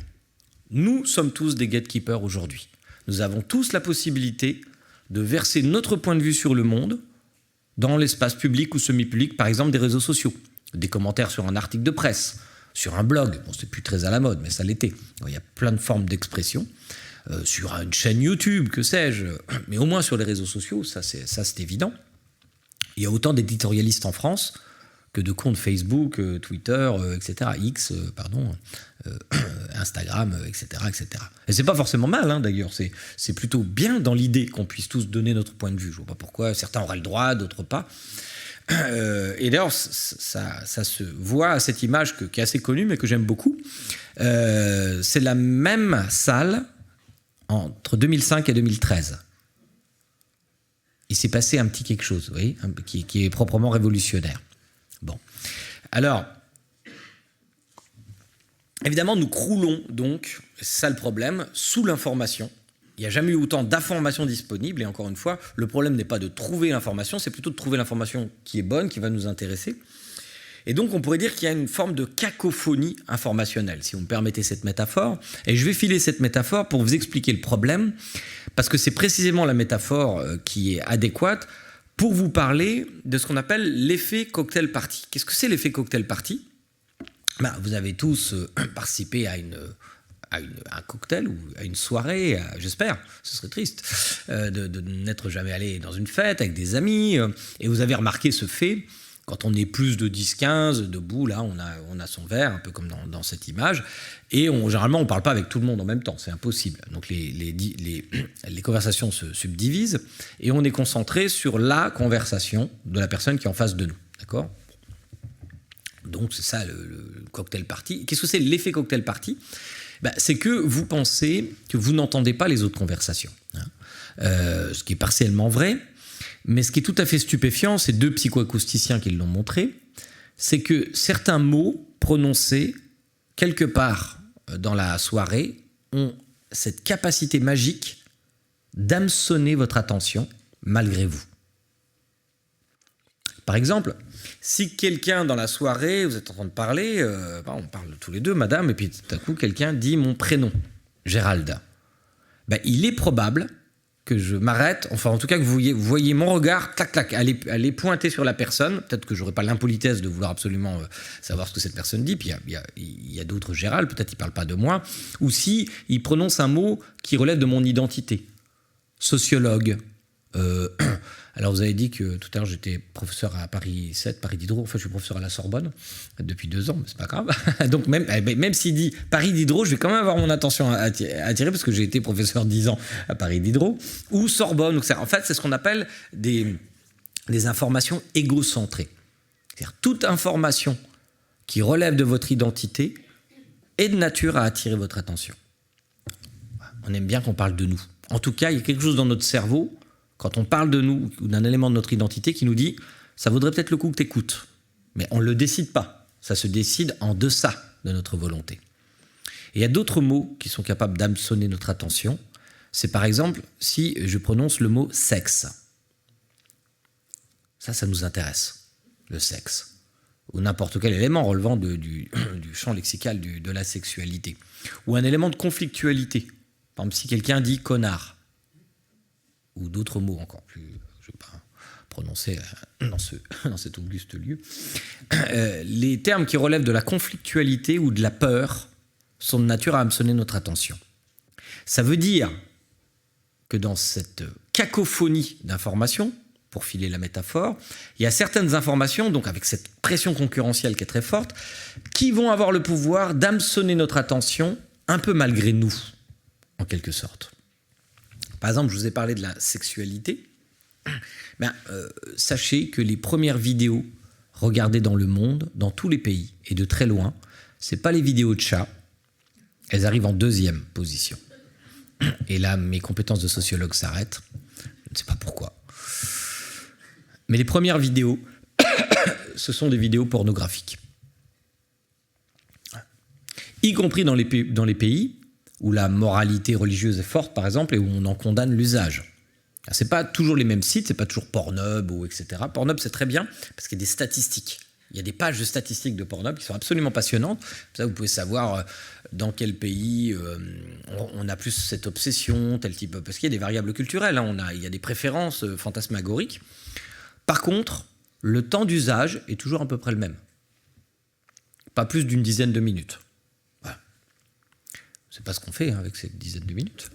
Nous sommes tous des gatekeepers aujourd'hui. Nous avons tous la possibilité de verser notre point de vue sur le monde dans l'espace public ou semi-public, par exemple des réseaux sociaux, des commentaires sur un article de presse, sur un blog, c'est plus très à la mode, mais ça l'était. Il y a plein de formes d'expression, sur une chaîne YouTube, que sais-je, mais au moins sur les réseaux sociaux, ça c'est évident. Il y a autant d'éditorialistes en France que de comptes Facebook, Twitter, etc., Instagram, etc., etc. Et c'est pas forcément mal, d'ailleurs, c'est plutôt bien dans l'idée qu'on puisse tous donner notre point de vue. Je vois pas pourquoi certains auraient le droit, d'autres pas. Et d'ailleurs, ça se voit à cette image qui est assez connue, mais que j'aime beaucoup. C'est la même salle entre 2005 et 2013. Il s'est passé un petit quelque chose, vous voyez, qui est proprement révolutionnaire. Bon. Alors, évidemment, nous croulons donc, c'est ça le problème, sous l'information. Il n'y a jamais eu autant d'informations disponibles. Et encore une fois, le problème n'est pas de trouver l'information, c'est plutôt de trouver l'information qui est bonne, qui va nous intéresser. Et donc, on pourrait dire qu'il y a une forme de cacophonie informationnelle, si vous me permettez cette métaphore. Et je vais filer cette métaphore pour vous expliquer le problème, parce que c'est précisément la métaphore qui est adéquate pour vous parler de ce qu'on appelle l'effet cocktail party. Qu'est-ce que c'est l'effet cocktail party ? Vous avez tous participé à un cocktail ou à une soirée, j'espère, ce serait triste, de n'être jamais allé dans une fête avec des amis, et vous avez remarqué ce fait, quand on est plus de 10-15, debout, là, on a son verre, un peu comme dans cette image, et généralement, on ne parle pas avec tout le monde en même temps, c'est impossible. Donc, les conversations se subdivisent, et on est concentré sur la conversation de la personne qui est en face de nous, d'accord ? Donc, c'est ça le cocktail party. Qu'est-ce que c'est l'effet cocktail party ? C'est que vous pensez que vous n'entendez pas les autres conversations. Ce qui est partiellement vrai, mais ce qui est tout à fait stupéfiant, c'est deux psychoacousticiens qui l'ont montré, c'est que certains mots prononcés quelque part dans la soirée ont cette capacité magique d'hameçonner votre attention malgré vous. Par exemple, si quelqu'un dans la soirée, vous êtes en train de parler, on parle tous les deux, madame, et puis tout à coup, quelqu'un dit mon prénom, Gérald. Il est probable que je m'arrête, enfin en tout cas que vous voyez mon regard, clac, clac, aller pointer sur la personne. Peut-être que j'aurais pas l'impolitesse de vouloir absolument savoir ce que cette personne dit, puis il y a d'autres Gérald, peut-être il parle pas de moi, ou si il prononce un mot qui relève de mon identité. Sociologue. Alors vous avez dit que tout à l'heure j'étais professeur à Paris 7, Paris Diderot, enfin je suis professeur à la Sorbonne depuis 2 ans, mais c'est pas grave. Donc même s'il dit Paris Diderot, je vais quand même avoir mon attention attirée parce que j'ai été professeur 10 ans à Paris Diderot, ou Sorbonne. Donc en fait c'est ce qu'on appelle des informations égocentrées. C'est-à-dire toute information qui relève de votre identité est de nature à attirer votre attention. On aime bien qu'on parle de nous. En tout cas, il y a quelque chose dans notre cerveau, quand on parle de nous ou d'un élément de notre identité qui nous dit « ça vaudrait peut-être le coup que tu écoutes ». Mais on ne le décide pas. Ça se décide en deçà de notre volonté. Et il y a d'autres mots qui sont capables d'hameçonner notre attention. C'est par exemple si je prononce le mot « sexe ». Ça nous intéresse, le sexe. Ou n'importe quel élément relevant du champ lexical de la sexualité. Ou un élément de conflictualité. Par exemple, si quelqu'un dit « connard », ou d'autres mots encore plus, je ne vais pas prononcer dans cet auguste lieu, les termes qui relèvent de la conflictualité ou de la peur sont de nature à hameçonner notre attention. Ça veut dire que dans cette cacophonie d'informations, pour filer la métaphore, il y a certaines informations, donc avec cette pression concurrentielle qui est très forte, qui vont avoir le pouvoir d'hameçonner notre attention un peu malgré nous, en quelque sorte. Par exemple, je vous ai parlé de la sexualité. Sachez que les premières vidéos regardées dans le monde, dans tous les pays et de très loin, ce n'est pas les vidéos de chats. Elles arrivent en 2e position. Et là, mes compétences de sociologue s'arrêtent. Je ne sais pas pourquoi. Mais les premières vidéos, ce sont des vidéos pornographiques. Y compris dans les pays où la moralité religieuse est forte, par exemple, et où on en condamne l'usage. Ce n'est pas toujours les mêmes sites, ce n'est pas toujours Pornhub, ou etc. Pornhub, c'est très bien, parce qu'il y a des statistiques. Il y a des pages de statistiques de Pornhub qui sont absolument passionnantes. Ça, vous pouvez savoir dans quel pays on a plus cette obsession, tel type... Parce qu'il y a des variables culturelles, il y a des préférences fantasmagoriques. Par contre, le temps d'usage est toujours à peu près le même. Pas plus d'une dizaine de minutes. C'est pas ce qu'on fait avec ces dizaines de minutes.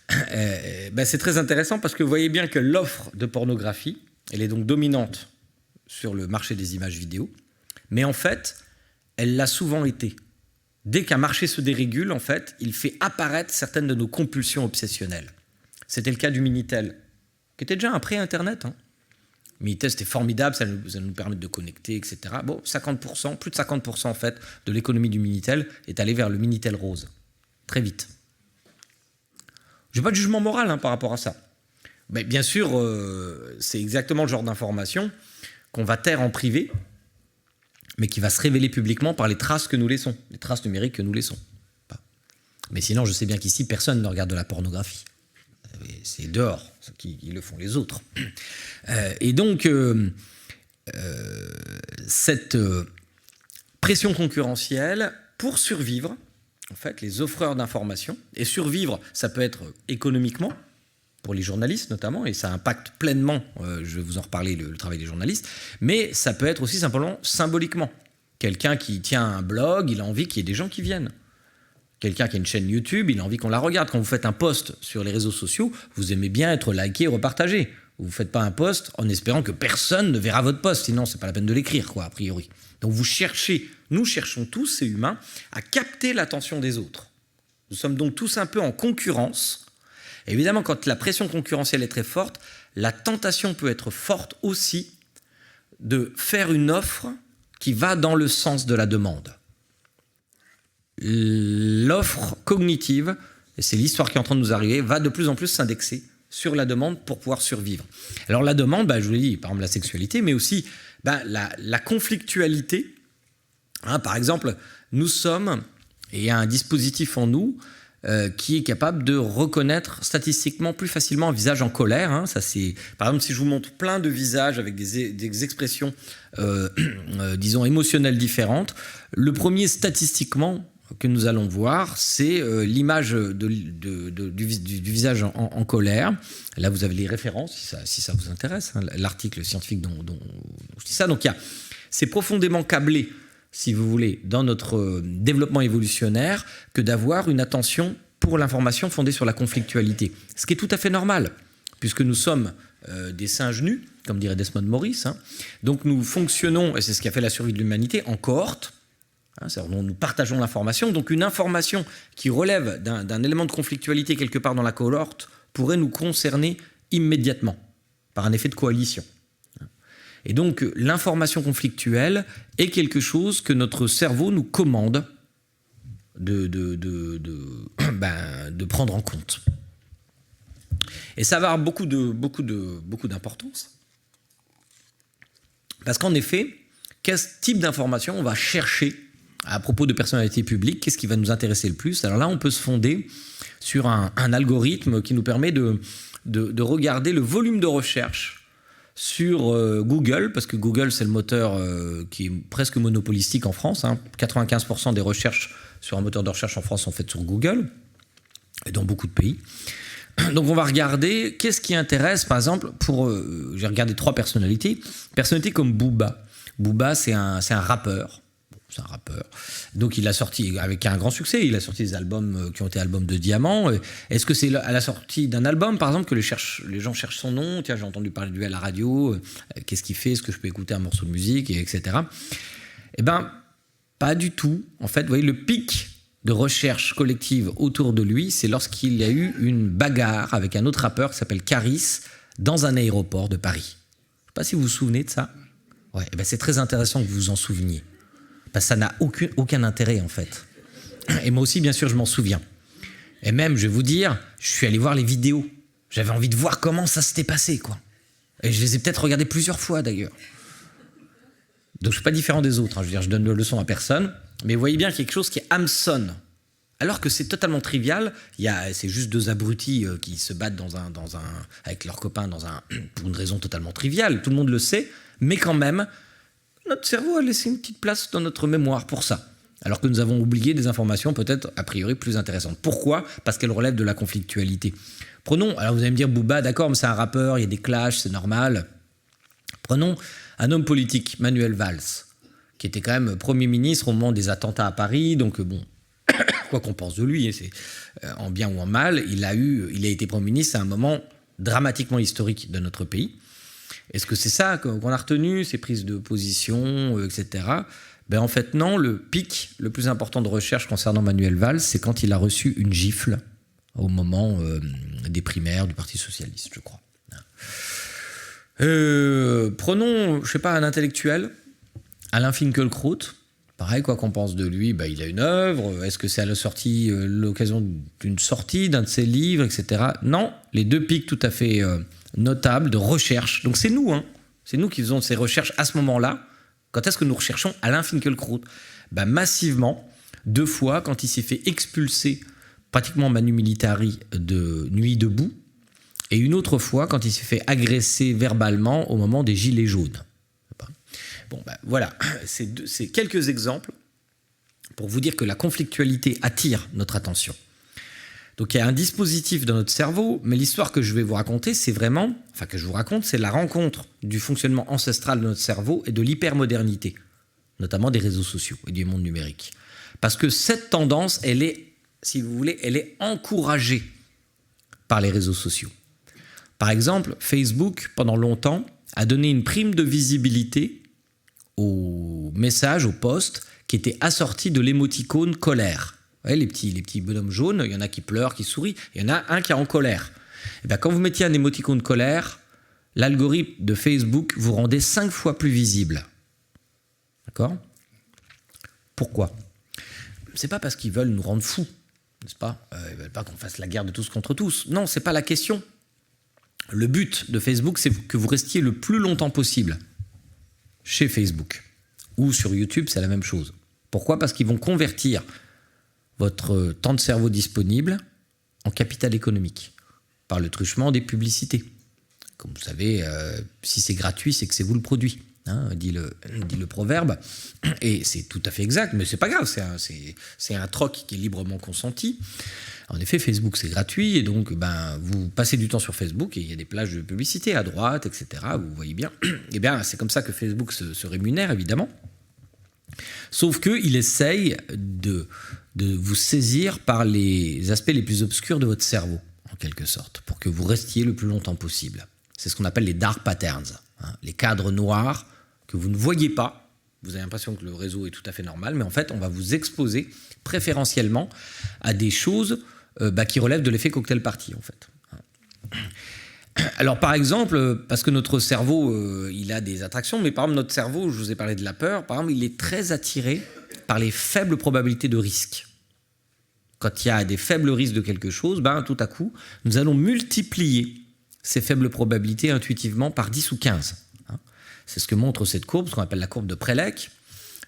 C'est très intéressant parce que vous voyez bien que l'offre de pornographie, elle est donc dominante sur le marché des images vidéo, mais en fait, elle l'a souvent été. Dès qu'un marché se dérégule, en fait, il fait apparaître certaines de nos compulsions obsessionnelles. C'était le cas du Minitel, qui était déjà un pré-Internet. Minitel, c'était formidable, ça nous permet de connecter, etc. Bon, 50%, plus de 50% en fait, de l'économie du Minitel est allée vers le Minitel rose. Très vite. Je n'ai pas de jugement moral par rapport à ça. Mais bien sûr, c'est exactement le genre d'information qu'on va taire en privé, mais qui va se révéler publiquement par les traces que nous laissons, les traces numériques que nous laissons. Mais sinon, je sais bien qu'ici, personne ne regarde de la pornographie. C'est dehors, ceux qui le font, les autres. Et donc, cette pression concurrentielle, pour survivre, en fait, les offreurs d'informations, et survivre, ça peut être économiquement, pour les journalistes notamment, et ça impacte pleinement, je vais vous en reparler, le travail des journalistes, mais ça peut être aussi simplement symboliquement. Quelqu'un qui tient un blog, il a envie qu'il y ait des gens qui viennent. Quelqu'un qui a une chaîne YouTube, il a envie qu'on la regarde. Quand vous faites un post sur les réseaux sociaux, vous aimez bien être liké et repartagé. Vous ne faites pas un post en espérant que personne ne verra votre post, sinon c'est pas la peine de l'écrire, a priori. Donc nous cherchons tous, ces humains, à capter l'attention des autres. Nous sommes donc tous un peu en concurrence. Et évidemment, quand la pression concurrentielle est très forte, la tentation peut être forte aussi de faire une offre qui va dans le sens de la demande. L'offre cognitive, et c'est l'histoire qui est en train de nous arriver, va de plus en plus s'indexer sur la demande pour pouvoir survivre. Alors la demande, je vous l'ai dit, par exemple la sexualité, mais aussi la conflictualité. Par exemple, nous sommes, et il y a un dispositif en nous qui est capable de reconnaître statistiquement plus facilement un visage en colère. Ça, c'est, par exemple, si je vous montre plein de visages avec des expressions, disons, émotionnelles différentes, le premier, statistiquement, que nous allons voir, c'est l'image du visage en colère. Là, vous avez les références, si ça vous intéresse, hein, l'article scientifique dont je dis ça. Donc, c'est profondément câblé, si vous voulez, dans notre développement évolutionnaire, que d'avoir une attention pour l'information fondée sur la conflictualité. Ce qui est tout à fait normal, puisque nous sommes des singes nus, comme dirait Desmond Morris. Hein. Donc, nous fonctionnons, et c'est ce qui a fait la survie de l'humanité, en cohorte. Nous partageons l'information, donc une information qui relève d'un élément de conflictualité quelque part dans la cohorte pourrait nous concerner immédiatement, par un effet de coalition. Et donc l'information conflictuelle est quelque chose que notre cerveau nous commande de prendre en compte. Et ça va avoir beaucoup d'importance. Parce qu'en effet, quel type d'information on va chercher à propos de personnalités publiques, qu'est-ce qui va nous intéresser le plus? Alors là, on peut se fonder sur un algorithme qui nous permet de regarder le volume de recherche sur Google, parce que Google, c'est le moteur qui est presque monopolistique en France. Hein. 95% des recherches sur un moteur de recherche en France sont faites sur Google, et dans beaucoup de pays. Donc on va regarder qu'est-ce qui intéresse, par exemple, j'ai regardé 3 personnalités. Personnalités comme Booba. Booba, c'est un rappeur. C'est un rappeur. Donc il a sorti, avec un grand succès, il a sorti des albums qui ont été albums de diamants. Est-ce que c'est à la sortie d'un album, par exemple, que les gens cherchent son nom? Tiens, j'ai entendu parler de lui à la radio. Qu'est-ce qu'il fait? Est-ce que je peux écouter un morceau de musique, etc. Eh bien, pas du tout. En fait, vous voyez, le pic de recherche collective autour de lui, c'est lorsqu'il y a eu une bagarre avec un autre rappeur qui s'appelle Caris dans un aéroport de Paris. Je ne sais pas si vous vous souvenez de ça. Ouais, eh bien, c'est très intéressant que vous vous en souveniez. Parce que ça n'a aucun intérêt, en fait. Et moi aussi, bien sûr, je m'en souviens. Et même, je vais vous dire, je suis allé voir les vidéos. J'avais envie de voir comment ça s'était passé, quoi. Et je les ai peut-être regardées plusieurs fois, d'ailleurs. Donc, je ne suis pas différent des autres. Hein. Je veux dire, je donne de leçons à personne. Mais vous voyez bien qu'il y a quelque chose qui hameçonne. Alors que c'est totalement trivial. C'est juste 2 abrutis qui se battent avec leurs copains pour une raison totalement triviale. Tout le monde le sait. Mais quand même, notre cerveau a laissé une petite place dans notre mémoire pour ça. Alors que nous avons oublié des informations peut-être a priori plus intéressantes. Pourquoi? Parce qu'elles relèvent de la conflictualité. Prenons, alors vous allez me dire, Booba, d'accord, mais c'est un rappeur, il y a des clashs, c'est normal. Prenons un homme politique, Manuel Valls, qui était quand même Premier ministre au moment des attentats à Paris. Donc bon, quoi qu'on pense de lui, c'est, en bien ou en mal, il a été Premier ministre à un moment dramatiquement historique de notre pays. Est-ce que c'est ça qu'on a retenu, ces prises de position, etc. En fait, non. Le pic le plus important de recherche concernant Manuel Valls, c'est quand il a reçu une gifle au moment des primaires du Parti socialiste, je crois. Prenons, je ne sais pas, un intellectuel, Alain Finkielkraut. Pareil, quoi qu'on pense de lui, il a une œuvre. Est-ce que c'est à l'occasion d'une sortie d'un de ses livres, etc. Non, les 2 pics tout à fait notables de recherche. Donc c'est nous, hein. C'est nous qui faisons ces recherches à ce moment-là. Quand est-ce que nous recherchons Alain Finkielkraut? Massivement, 2 fois, quand il s'est fait expulser pratiquement manu militari de Nuit debout, et une autre fois quand il s'est fait agresser verbalement au moment des Gilets jaunes. Voilà, c'est quelques exemples pour vous dire que la conflictualité attire notre attention. Donc il y a un dispositif dans notre cerveau, mais l'histoire que je vais vous raconter, c'est la rencontre du fonctionnement ancestral de notre cerveau et de l'hypermodernité, notamment des réseaux sociaux et du monde numérique. Parce que cette tendance, elle est, si vous voulez, elle est encouragée par les réseaux sociaux. Par exemple, Facebook, pendant longtemps, a donné une prime de visibilité aux messages, aux posts, qui étaient assortis de l'émoticône colère. Vous voyez, les petits bonhommes jaunes, il y en a qui pleurent, qui sourient, il y en a un qui est en colère. Et quand vous mettiez un émoticône colère, l'algorithme de Facebook vous rendait 5 fois plus visible. D'accord? Pourquoi? C'est pas parce qu'ils veulent nous rendre fous, n'est-ce pas? Ils veulent pas qu'on fasse la guerre de tous contre tous. Non, c'est pas la question. Le but de Facebook, c'est que vous restiez le plus longtemps possible chez Facebook. Ou sur YouTube, c'est la même chose. Pourquoi? Parce qu'ils vont convertir votre temps de cerveau disponible en capital économique par le truchement des publicités. Comme vous savez, si c'est gratuit, c'est que c'est vous le produit. dit le proverbe. Et c'est tout à fait exact, mais c'est pas grave, c'est un troc qui est librement consenti. En effet, Facebook, c'est gratuit, et donc vous passez du temps sur Facebook, et il y a des plages de publicité à droite, etc., vous voyez bien. Et bien, c'est comme ça que Facebook se rémunère, évidemment. Sauf qu'il essaye de vous saisir par les aspects les plus obscurs de votre cerveau, en quelque sorte, pour que vous restiez le plus longtemps possible. C'est ce qu'on appelle les dark patterns, les cadres noirs que vous ne voyez pas. Vous avez l'impression que le réseau est tout à fait normal, mais en fait, on va vous exposer préférentiellement à des choses qui relèvent de l'effet cocktail party, en fait. Alors, par exemple, parce que notre cerveau, il a des attractions, mais par exemple, notre cerveau, je vous ai parlé de la peur, par exemple, il est très attiré par les faibles probabilités de risque. Quand il y a des faibles risques de quelque chose, tout à coup, nous allons multiplier ces faibles probabilités intuitivement par 10 ou 15. C'est ce que montre cette courbe, ce qu'on appelle la courbe de Prelec.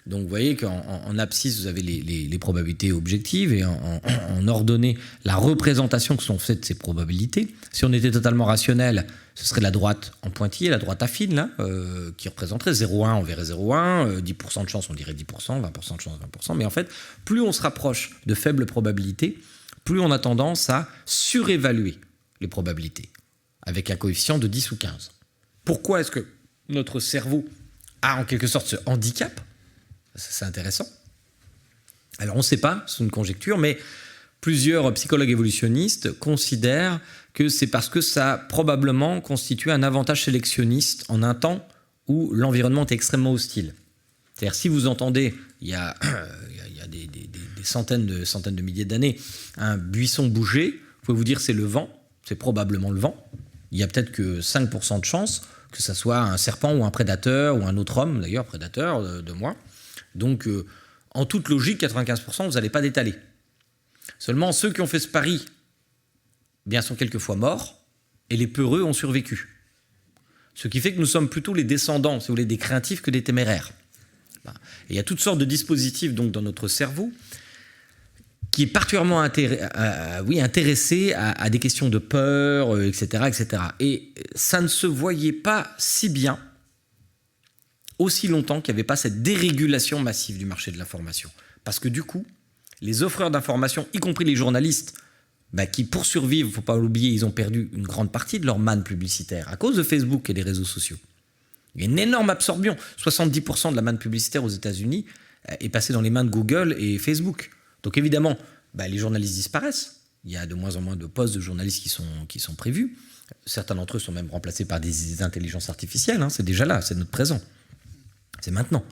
Donc vous voyez qu'en abscisse, vous avez les probabilités objectives, et en ordonnée, la représentation que sont faites de ces probabilités. Si on était totalement rationnel, ce serait la droite en pointillé, la droite affine, là, qui représenterait 0,1, on verrait 0,1, 10% de chance, on dirait 10%, 20% de chance, 20%. Mais en fait, plus on se rapproche de faibles probabilités, plus on a tendance à surévaluer les probabilités, avec un coefficient de 10 ou 15. Pourquoi est-ce que notre cerveau a en quelque sorte ce handicap ? C'est intéressant. Alors on ne sait pas, c'est une conjecture, mais plusieurs psychologues évolutionnistes considèrent que c'est parce que ça a probablement constitué un avantage sélectionniste en un temps où l'environnement est extrêmement hostile. C'est-à-dire, si vous entendez, il y a des centaines de milliers d'années, un buisson bouger, vous pouvez vous dire c'est le vent, c'est probablement le vent. Il y a peut-être que 5% de chance que ça soit un serpent ou un prédateur, ou un autre homme d'ailleurs, prédateur de moi. Donc, en toute logique, 95%, vous n'allez pas d'étaler. Seulement, ceux qui ont fait ce pari sont quelquefois morts, et les peureux ont survécu. Ce qui fait que nous sommes plutôt les descendants, si vous voulez, des craintifs que des téméraires. Et il y a toutes sortes de dispositifs donc, dans notre cerveau qui est particulièrement intéressé à des questions de peur, etc., etc. Et ça ne se voyait pas si bien aussi longtemps qu'il n'y avait pas cette dérégulation massive du marché de l'information. Parce que du coup, les offreurs d'informations, y compris les journalistes, qui pour survivre, il ne faut pas l'oublier, ils ont perdu une grande partie de leur manne publicitaire à cause de Facebook et des réseaux sociaux. Il y a une énorme absorption. 70% de la manne publicitaire aux États-Unis est passée dans les mains de Google et Facebook. Donc évidemment, les journalistes disparaissent. Il y a de moins en moins de postes de journalistes qui sont prévus. Certains d'entre eux sont même remplacés par des intelligences artificielles. C'est déjà là, c'est notre présent. C'est maintenant.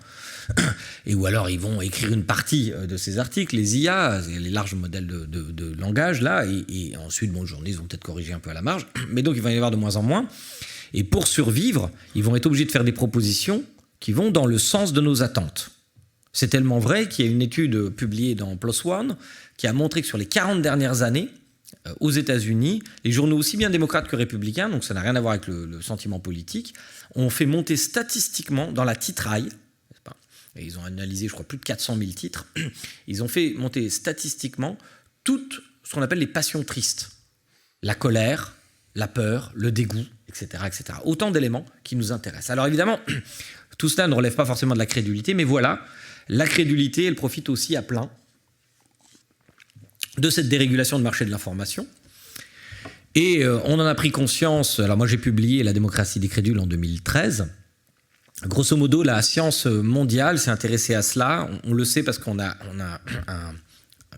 Et ou alors ils vont écrire une partie de ces articles, les IA, les larges modèles de langage, là, et ensuite, les journalistes vont peut-être corriger un peu à la marge, mais donc il va y en avoir de moins en moins. Et pour survivre, ils vont être obligés de faire des propositions qui vont dans le sens de nos attentes. C'est tellement vrai qu'il y a une étude publiée dans PLOS ONE qui a montré que sur les 40 dernières années, aux États-Unis, les journaux aussi bien démocrates que républicains, donc ça n'a rien à voir avec le sentiment politique, ont fait monter statistiquement dans la titraille, et ils ont analysé, je crois, plus de 400 000 titres, ils ont fait monter statistiquement toutes ce qu'on appelle les passions tristes. La colère, la peur, le dégoût, etc., etc. Autant d'éléments qui nous intéressent. Alors évidemment, tout cela ne relève pas forcément de la crédulité, mais voilà, la crédulité, elle profite aussi à plein de cette dérégulation du marché de l'information. Et on en a pris conscience. Alors moi, j'ai publié La démocratie des crédules en 2013. Grosso modo, la science mondiale s'est intéressée à cela. On le sait parce qu'on a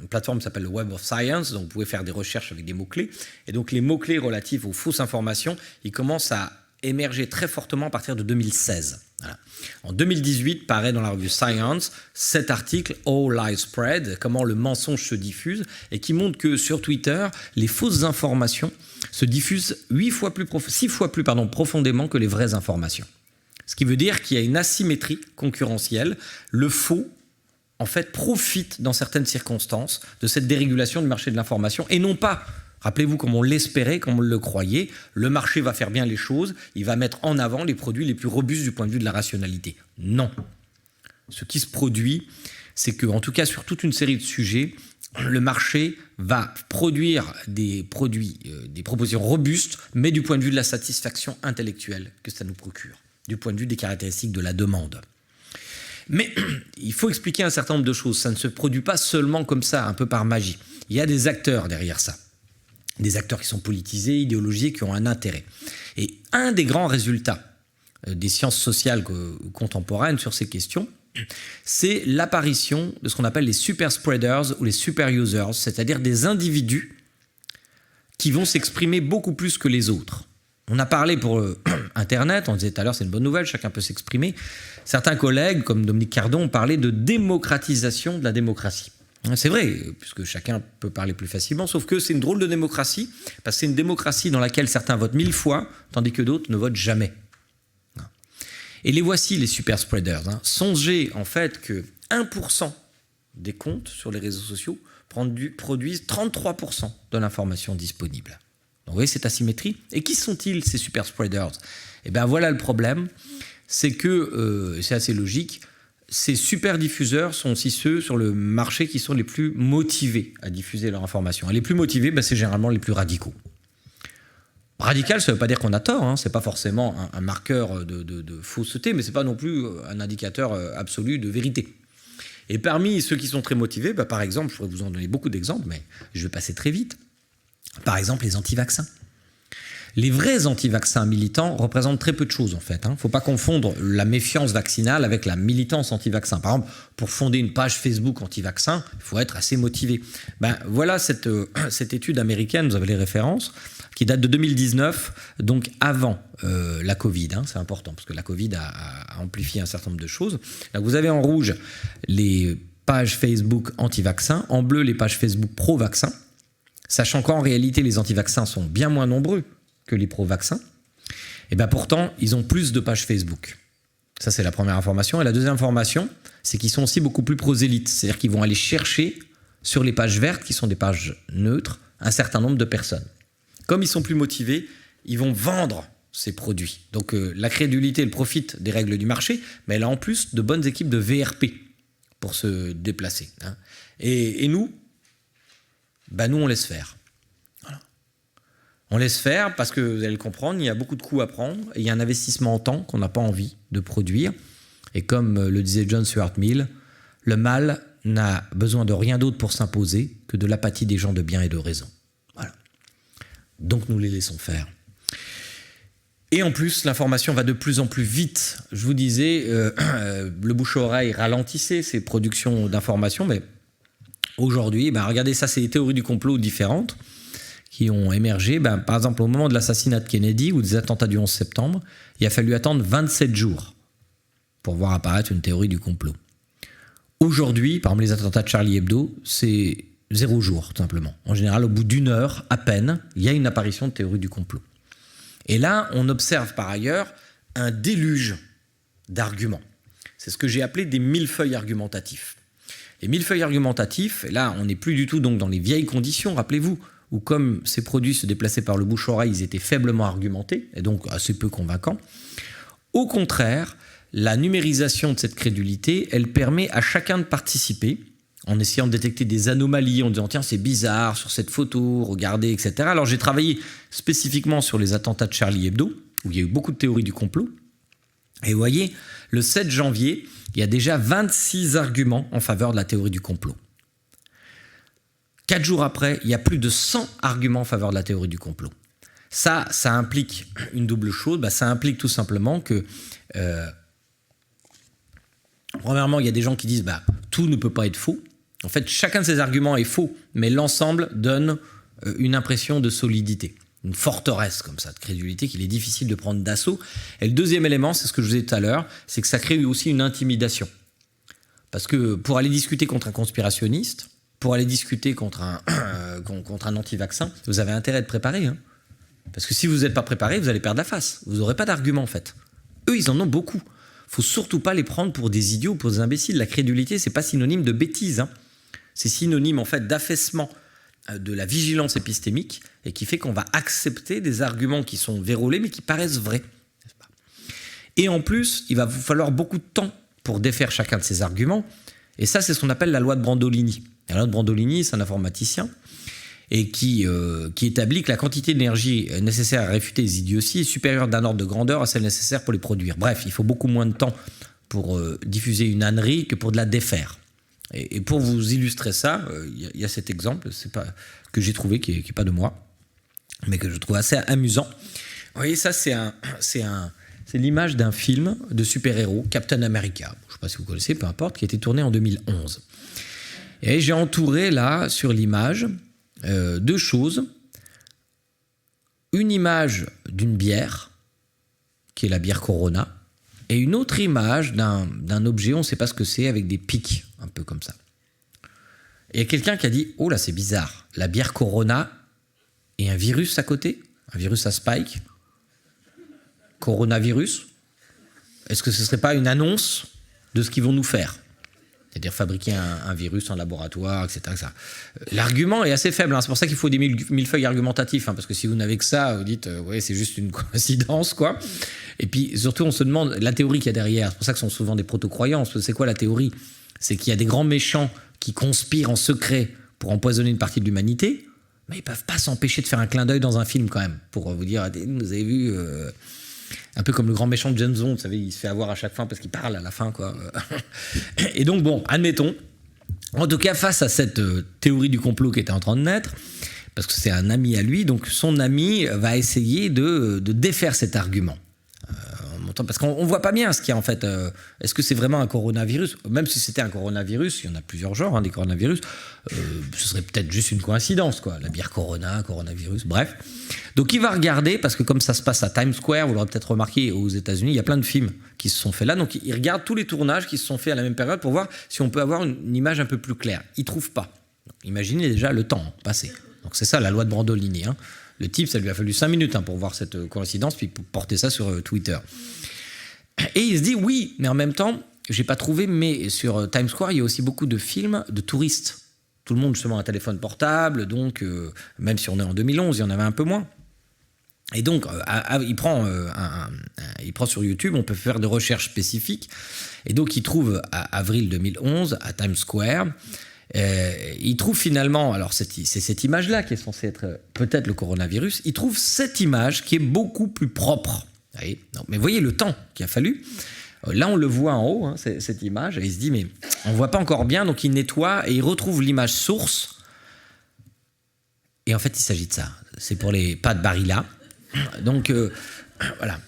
une plateforme qui s'appelle le Web of Science, donc vous pouvez faire des recherches avec des mots-clés. Et donc les mots-clés relatifs aux fausses informations, ils commencent à émerger très fortement à partir de 2016. Voilà. En 2018, paraît dans la revue Science cet article « All Lies Spread », comment le mensonge se diffuse, et qui montre que sur Twitter, les fausses informations se diffusent 6 fois plus profondément que les vraies informations. Ce qui veut dire qu'il y a une asymétrie concurrentielle. Le faux, en fait, profite dans certaines circonstances de cette dérégulation du marché de l'information, et non pas, rappelez-vous, comme on l'espérait, comme on le croyait, le marché va faire bien les choses, il va mettre en avant les produits les plus robustes du point de vue de la rationalité. Non. Ce qui se produit, c'est que, en tout cas sur toute une série de sujets, le marché va produire des propositions robustes, mais du point de vue de la satisfaction intellectuelle que ça nous procure. du point de vue des caractéristiques de la demande. Mais il faut expliquer un certain nombre de choses. Ça ne se produit pas seulement comme ça, un peu par magie. Il y a des acteurs derrière ça. Des acteurs qui sont politisés, idéologisés, qui ont un intérêt. Et un des grands résultats des sciences sociales contemporaines sur ces questions, c'est l'apparition de ce qu'on appelle les super spreaders ou les super users, c'est-à-dire des individus qui vont s'exprimer beaucoup plus que les autres. On a parlé pour Internet, on disait tout à l'heure c'est une bonne nouvelle, chacun peut s'exprimer. Certains collègues, comme Dominique Cardon, ont parlé de démocratisation de la démocratie. C'est vrai, puisque chacun peut parler plus facilement, sauf que c'est une drôle de démocratie, parce que c'est une démocratie dans laquelle certains votent 1000 fois, tandis que d'autres ne votent jamais. Et les voici, les super spreaders. Songez en fait que 1% des comptes sur les réseaux sociaux produisent 33% de l'information disponible. Donc vous voyez cette asymétrie. Et qui sont-ils, ces super spreaders? Eh bien voilà le problème, c'est que, c'est assez logique, ces super diffuseurs sont aussi ceux sur le marché qui sont les plus motivés à diffuser leur information. Et les plus motivés, c'est généralement les plus radicaux. Radical, ça ne veut pas dire qu'on a tort, ce n'est pas forcément un marqueur de fausseté, mais ce n'est pas non plus un indicateur absolu de vérité. Et parmi ceux qui sont très motivés, par exemple, je pourrais vous en donner beaucoup d'exemples, mais je vais passer très vite. Par exemple, les anti-vaccins. Les vrais anti-vaccins militants représentent très peu de choses en fait. Il ne faut pas confondre la méfiance vaccinale avec la militance anti-vaccin. Par exemple, pour fonder une page Facebook anti-vaccin, il faut être assez motivé. Voilà cette étude américaine, vous avez les références, qui date de 2019, donc avant la Covid. C'est important, parce que la Covid a amplifié un certain nombre de choses. Là, vous avez en rouge les pages Facebook anti-vaccin, en bleu les pages Facebook pro-vaccin, sachant qu'en réalité, les anti-vaccins sont bien moins nombreux que les pro-vaccins, et pourtant, ils ont plus de pages Facebook. Ça, c'est la première information. Et la deuxième information, c'est qu'ils sont aussi beaucoup plus prosélytes. C'est-à-dire qu'ils vont aller chercher sur les pages vertes, qui sont des pages neutres, un certain nombre de personnes. Comme ils sont plus motivés, ils vont vendre ces produits. Donc, la crédulité, elle profite des règles du marché, mais elle a en plus de bonnes équipes de VRP pour se déplacer. Et nous, nous, on laisse faire. On laisse faire parce que, vous allez le comprendre, il y a beaucoup de coûts à prendre et il y a un investissement en temps qu'on n'a pas envie de produire. Et comme le disait John Stuart Mill, le mal n'a besoin de rien d'autre pour s'imposer que de l'apathie des gens de bien et de raison. Voilà. Donc nous les laissons faire. Et en plus, l'information va de plus en plus vite. Je vous disais, le bouche-à-oreille ralentissait ses productions d'informations, mais aujourd'hui, regardez ça, c'est les théories du complot différentes qui ont émergé. Par exemple, au moment de l'assassinat de Kennedy ou des attentats du 11 septembre, il a fallu attendre 27 jours pour voir apparaître une théorie du complot. Aujourd'hui, par exemple, les attentats de Charlie Hebdo, c'est 0 jour, tout simplement. En général, au bout d'1 heure, à peine, il y a une apparition de théorie du complot. Et là, on observe par ailleurs un déluge d'arguments. C'est ce que j'ai appelé des millefeuilles argumentatifs. Les millefeuilles argumentatifs, et là, on n'est plus du tout donc dans les vieilles conditions, rappelez-vous, où comme ces produits se déplaçaient par le bouche-oreille, ils étaient faiblement argumentés, et donc assez peu convaincants. Au contraire, la numérisation de cette crédulité, elle permet à chacun de participer, en essayant de détecter des anomalies, en disant « tiens, c'est bizarre sur cette photo, regardez, etc. » Alors j'ai travaillé spécifiquement sur les attentats de Charlie Hebdo, où il y a eu beaucoup de théories du complot. Et vous voyez, le 7 janvier, il y a déjà 26 arguments en faveur de la théorie du complot. 4 jours après, il y a plus de 100 arguments en faveur de la théorie du complot. Ça implique une double chose. Ça implique tout simplement que, premièrement, il y a des gens qui disent tout ne peut pas être faux. En fait, chacun de ces arguments est faux, mais l'ensemble donne une impression de solidité, une forteresse comme ça, de crédulité qu'il est difficile de prendre d'assaut. Et le deuxième élément, c'est ce que je vous ai dit tout à l'heure, c'est que ça crée aussi une intimidation. Parce que pour aller discuter contre un conspirationniste, pour aller discuter contre un anti-vaccin, vous avez intérêt à être préparé. Parce que si vous n'êtes pas préparé, vous allez perdre la face. Vous n'aurez pas d'arguments, en fait. Eux, ils en ont beaucoup. Il ne faut surtout pas les prendre pour des idiots, pour des imbéciles. La crédulité, ce n'est pas synonyme de bêtise. C'est synonyme, en fait, d'affaissement de la vigilance épistémique et qui fait qu'on va accepter des arguments qui sont vérolés, mais qui paraissent vrais. Et en plus, il va vous falloir beaucoup de temps pour défaire chacun de ces arguments. Et ça, c'est ce qu'on appelle la loi de Brandolini. La loi de Brandolini, c'est un informaticien. et qui établit que la quantité d'énergie nécessaire à réfuter les idioties est supérieure d'un ordre de grandeur à celle nécessaire pour les produire. Bref, il faut beaucoup moins de temps pour diffuser une ânerie que pour de la défaire. Et pour vous illustrer ça, il y a cet exemple que j'ai trouvé, qui n'est pas de moi, mais que je trouve assez amusant. Vous voyez, ça, c'est l'image d'un film de super-héros, Captain America. Je ne sais pas si vous connaissez, peu importe, qui a été tourné en 2011. Et j'ai entouré, là, sur l'image, deux choses. Une image d'une bière, qui est la bière Corona, et une autre image d'un objet, on ne sait pas ce que c'est, avec des pics, un peu comme ça. Et il y a quelqu'un qui a dit « Oh là, c'est bizarre, la bière Corona et un virus à côté, un virus à spike, coronavirus, est-ce que ce ne serait pas une annonce de ce qu'ils vont nous faire ?» C'est-à-dire fabriquer un virus en laboratoire, etc. L'argument est assez faible, hein. C'est pour ça qu'il faut des millefeuilles argumentatifs, hein, parce que si vous n'avez que ça, vous dites ouais, c'est juste une coïncidence, quoi. Et puis surtout, on se demande la théorie qu'il y a derrière. C'est pour ça que ce sont souvent des proto-croyances. C'est quoi la théorie? C'est qu'il y a des grands méchants qui conspirent en secret pour empoisonner une partie de l'humanité, mais ils ne peuvent pas s'empêcher de faire un clin d'œil dans un film quand même, pour vous dire, vous avez vu... un peu comme le grand méchant de James Bond, vous savez, il se fait avoir à chaque fin parce qu'il parle à la fin, quoi. Et donc, bon, admettons, en tout cas, face à cette théorie du complot qui était en train de naître, parce que c'est un ami à lui, donc son ami va essayer de défaire cet argument. Parce qu'on ne voit pas bien ce qu'il y a en fait. Est-ce que c'est vraiment un coronavirus? Même si c'était un coronavirus, il y en a plusieurs genres, hein, des coronavirus, ce serait peut-être juste une coïncidence, quoi. La bière Corona, coronavirus, bref. Donc il va regarder, parce que comme ça se passe à Times Square, vous l'aurez peut-être remarqué, aux États-Unis, il y a plein de films qui se sont faits là. Donc il regarde tous les tournages qui se sont faits à la même période pour voir si on peut avoir une image un peu plus claire. Il ne trouve pas. Donc, imaginez déjà le temps passé. Donc c'est ça la loi de Brandolini, hein. Le type, ça lui a fallu 5 minutes, hein, pour voir cette coïncidence, puis pour porter ça sur Twitter. Et il se dit, oui, mais en même temps, je n'ai pas trouvé, mais sur Times Square, il y a aussi beaucoup de films de touristes. Tout le monde, justement, a un téléphone portable, donc, même si on est en 2011, il y en avait un peu moins. Et donc, il prend sur YouTube, on peut faire des recherches spécifiques, et donc il trouve, à avril 2011, à Times Square, il trouve finalement, alors c'est cette image-là qui est censée être peut-être le coronavirus, il trouve cette image qui est beaucoup plus propre. Voyez, non, mais voyez le temps qu'il a fallu. Là, on le voit en haut, hein, cette image, et il se dit, mais on ne voit pas encore bien, donc il nettoie et il retrouve l'image source. Et en fait, il s'agit de ça. C'est pour les pas de Barilla. Donc, voilà.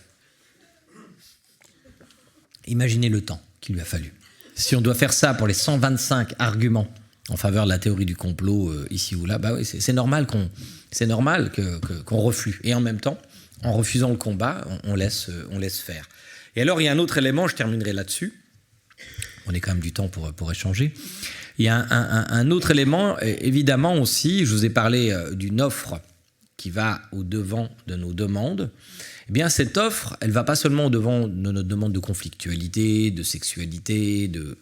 Imaginez le temps qu'il lui a fallu. Si on doit faire ça pour les 125 arguments en faveur de la théorie du complot ici ou là, bah oui, c'est normal qu'on reflue. Et en même temps, en refusant le combat, on laisse faire. Et alors, il y a un autre élément, je terminerai là-dessus. On est quand même du temps pour échanger. Il y a un autre élément, évidemment aussi, je vous ai parlé d'une offre qui va au-devant de nos demandes. Eh bien, cette offre, elle ne va pas seulement au-devant de notre demande de conflictualité, de sexualité, de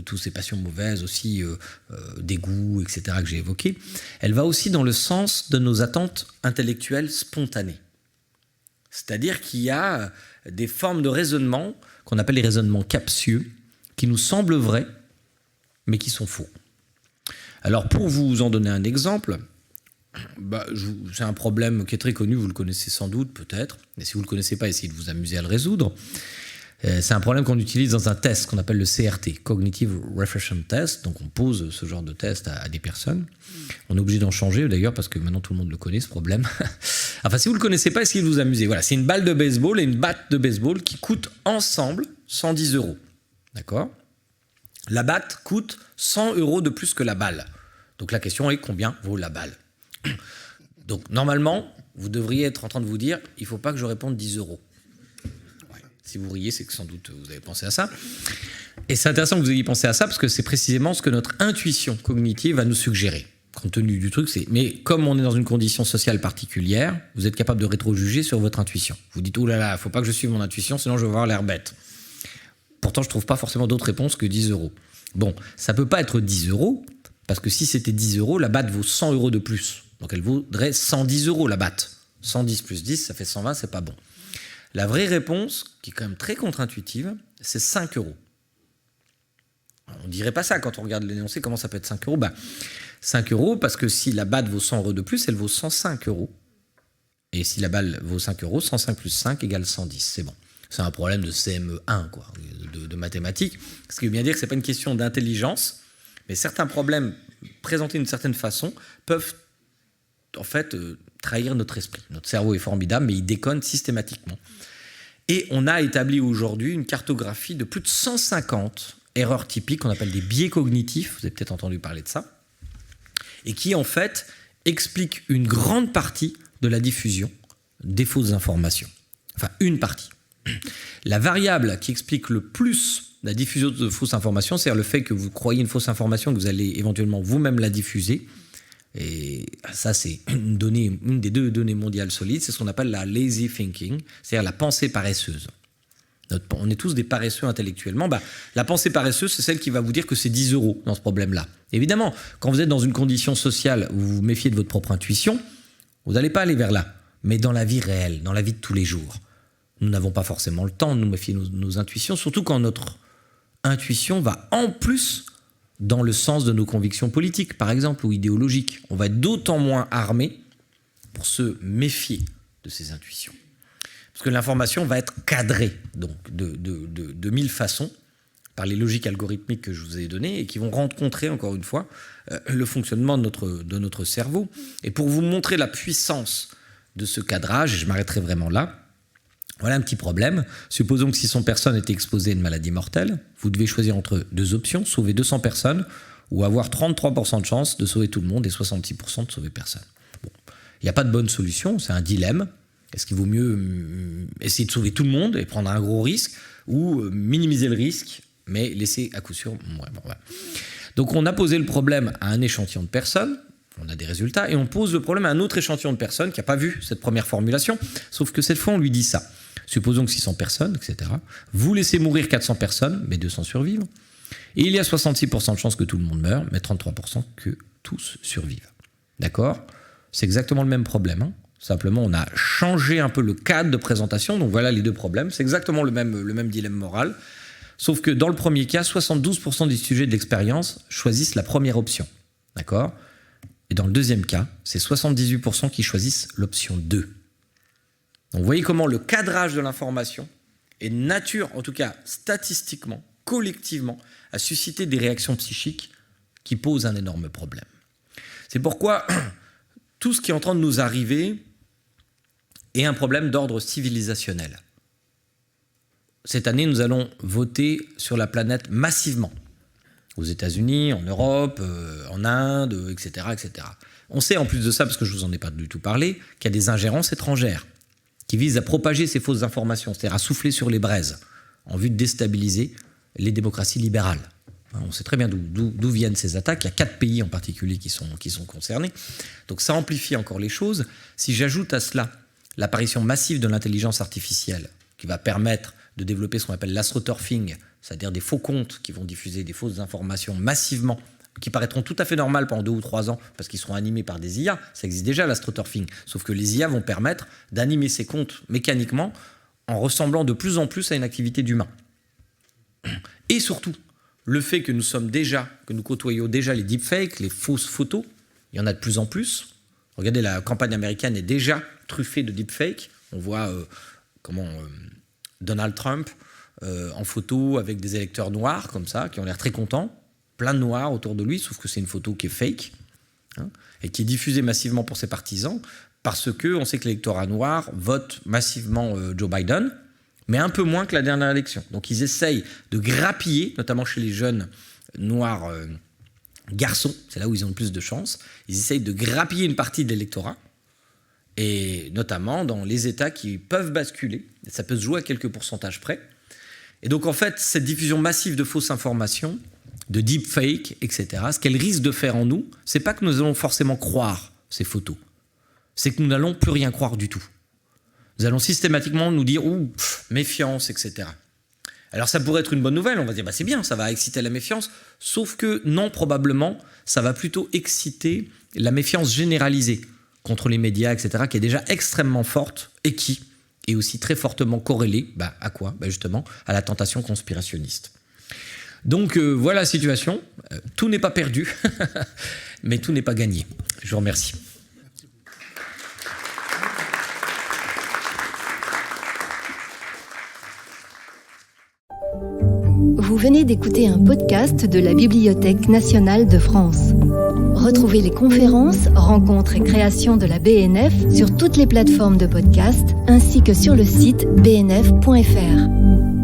toutes ces passions mauvaises aussi, dégoût, etc., que j'ai évoquées. Elle va aussi dans le sens de nos attentes intellectuelles spontanées. C'est-à-dire qu'il y a des formes de raisonnement qu'on appelle les raisonnements captieux, qui nous semblent vrais, mais qui sont faux. Alors, pour vous en donner un exemple, c'est un problème qui est très connu, vous le connaissez sans doute, peut-être, mais si vous ne le connaissez pas, essayez de vous amuser à le résoudre. C'est un problème qu'on utilise dans un test qu'on appelle le CRT, Cognitive Refreshment Test. Donc on pose ce genre de test à des personnes. On est obligé d'en changer d'ailleurs parce que maintenant tout le monde le connaît, ce problème. Enfin, si vous ne le connaissez pas, essayez de vous amuser. Voilà, c'est une balle de baseball et une batte de baseball qui coûtent ensemble 110 €. D'accord ? La batte coûte 100 € de plus que la balle. Donc la question est combien vaut la balle ? Donc normalement, vous devriez être en train de vous dire, il ne faut pas que je réponde 10 €. Si vous riez, c'est que sans doute vous avez pensé à ça. Et c'est intéressant que vous ayez pensé à ça parce que c'est précisément ce que notre intuition cognitive va nous suggérer. Compte tenu du truc, mais comme on est dans une condition sociale particulière, vous êtes capable de rétro-juger sur votre intuition. Vous dites, oh là là, il ne faut pas que je suive mon intuition, sinon je vais avoir l'air bête. Pourtant, je ne trouve pas forcément d'autres réponses que 10 €. Bon, ça ne peut pas être 10 € parce que si c'était 10 €, la batte vaut 100 € de plus. Donc elle vaudrait 110 € la batte. 110 plus 10, ça fait 120, c'est pas bon. La vraie réponse, qui est quand même très contre-intuitive, c'est 5 €. On ne dirait pas ça quand on regarde l'énoncé, comment ça peut être 5 €. 5 € parce que si la balle vaut 100 € de plus, elle vaut 105 €. Et si la balle vaut 5 €, 105 plus 5 égale 110. C'est bon. C'est un problème de CME1, quoi, de mathématiques. Ce qui veut bien dire que ce n'est pas une question d'intelligence, mais certains problèmes présentés d'une certaine façon peuvent en fait trahir notre esprit. Notre cerveau est formidable, mais il déconne systématiquement. Et on a établi aujourd'hui une cartographie de plus de 150 erreurs typiques qu'on appelle des biais cognitifs, vous avez peut-être entendu parler de ça, et qui en fait expliquent une grande partie de la diffusion des fausses informations. Enfin, une partie. La variable qui explique le plus la diffusion de fausses informations, c'est le fait que vous croyez une fausse information, que vous allez éventuellement vous-même la diffuser. Et ça, c'est une des 2 données mondiales solides, c'est ce qu'on appelle la lazy thinking, c'est-à-dire la pensée paresseuse. On est tous des paresseux intellectuellement. La pensée paresseuse, c'est celle qui va vous dire que c'est 10 € dans ce problème-là. Évidemment, quand vous êtes dans une condition sociale où vous vous méfiez de votre propre intuition, vous n'allez pas aller vers là. Mais dans la vie réelle, dans la vie de tous les jours, nous n'avons pas forcément le temps de nous méfier de nos intuitions, surtout quand notre intuition va en plus dans le sens de nos convictions politiques, par exemple, ou idéologiques. On va être d'autant moins armé pour se méfier de ces intuitions. Parce que l'information va être cadrée donc, de 1000 façons par les logiques algorithmiques que je vous ai données et qui vont rencontrer, encore une fois, le fonctionnement de notre cerveau. Et pour vous montrer la puissance de ce cadrage, et je m'arrêterai vraiment là, voilà un petit problème. Supposons que 600 personnes étaient exposées à une maladie mortelle. Vous devez choisir entre 2 options, sauver 200 personnes ou avoir 33% de chance de sauver tout le monde et 66% de sauver personne. Bon. Il n'y a pas de bonne solution, c'est un dilemme. Est-ce qu'il vaut mieux essayer de sauver tout le monde et prendre un gros risque ou minimiser le risque mais laisser à coup sûr... voilà. Donc on a posé le problème à un échantillon de personnes, on a des résultats, et on pose le problème à un autre échantillon de personnes qui n'a pas vu cette première formulation, sauf que cette fois on lui dit ça. Supposons que 600 personnes, etc. Vous laissez mourir 400 personnes, mais 200 survivent. Et il y a 66% de chances que tout le monde meure, mais 33% que tous survivent. D'accord ? C'est exactement le même problème. Hein. Simplement, on a changé un peu le cadre de présentation. Donc voilà les 2 problèmes. C'est exactement le même dilemme moral. Sauf que dans le premier cas, 72% des sujets de l'expérience choisissent la première option. D'accord ? Et dans le deuxième cas, c'est 78% qui choisissent l'option 2. Donc vous voyez comment le cadrage de l'information est nature, en tout cas statistiquement, collectivement, à susciter des réactions psychiques qui posent un énorme problème. C'est pourquoi tout ce qui est en train de nous arriver est un problème d'ordre civilisationnel. Cette année, nous allons voter sur la planète massivement. Aux États-Unis, en Europe, en Inde, etc., etc. On sait en plus de ça, parce que je ne vous en ai pas du tout parlé, qu'il y a des ingérences étrangères qui visent à propager ces fausses informations, c'est-à-dire à souffler sur les braises, en vue de déstabiliser les démocraties libérales. On sait très bien d'où viennent ces attaques. Il y a 4 pays en particulier qui sont concernés. Donc ça amplifie encore les choses. Si j'ajoute à cela l'apparition massive de l'intelligence artificielle, qui va permettre de développer ce qu'on appelle l'astroturfing, c'est-à-dire des faux comptes qui vont diffuser des fausses informations massivement, qui paraîtront tout à fait normales pendant 2 ou 3 ans, parce qu'ils seront animés par des IA. Ça existe déjà, l'astroturfing. Sauf que les IA vont permettre d'animer ces comptes mécaniquement en ressemblant de plus en plus à une activité d'humain. Et surtout, le fait que nous côtoyons déjà les deepfakes, les fausses photos, il y en a de plus en plus. Regardez, la campagne américaine est déjà truffée de deepfakes. On voit Donald Trump en photo avec des électeurs noirs, comme ça, qui ont l'air très contents, plein de noirs autour de lui, sauf que c'est une photo qui est fake, hein, et qui est diffusée massivement pour ses partisans, parce qu'on sait que l'électorat noir vote massivement Joe Biden, mais un peu moins que la dernière élection. Donc ils essayent de grappiller, notamment chez les jeunes noirs garçons, c'est là où ils ont le plus de chance, ils essayent de grappiller une partie de l'électorat, et notamment dans les États qui peuvent basculer, et ça peut se jouer à quelques pourcentages près. Et donc en fait, cette diffusion massive de fausses informations, de deepfake, etc., ce qu'elle risque de faire en nous, c'est pas que nous allons forcément croire ces photos, c'est que nous n'allons plus rien croire du tout. Nous allons systématiquement nous dire « méfiance », etc. Alors ça pourrait être une bonne nouvelle, on va dire « c'est bien, ça va exciter la méfiance », sauf que non, probablement, ça va plutôt exciter la méfiance généralisée contre les médias, etc., qui est déjà extrêmement forte et qui est aussi très fortement corrélée, à quoi ? Justement, à la tentation conspirationniste. Donc voilà la situation, tout n'est pas perdu. mais tout n'est pas gagné. Je vous remercie. Vous venez d'écouter un podcast de la Bibliothèque nationale de France. Retrouvez les conférences, rencontres et créations de la BNF sur toutes les plateformes de podcast ainsi que sur le site bnf.fr.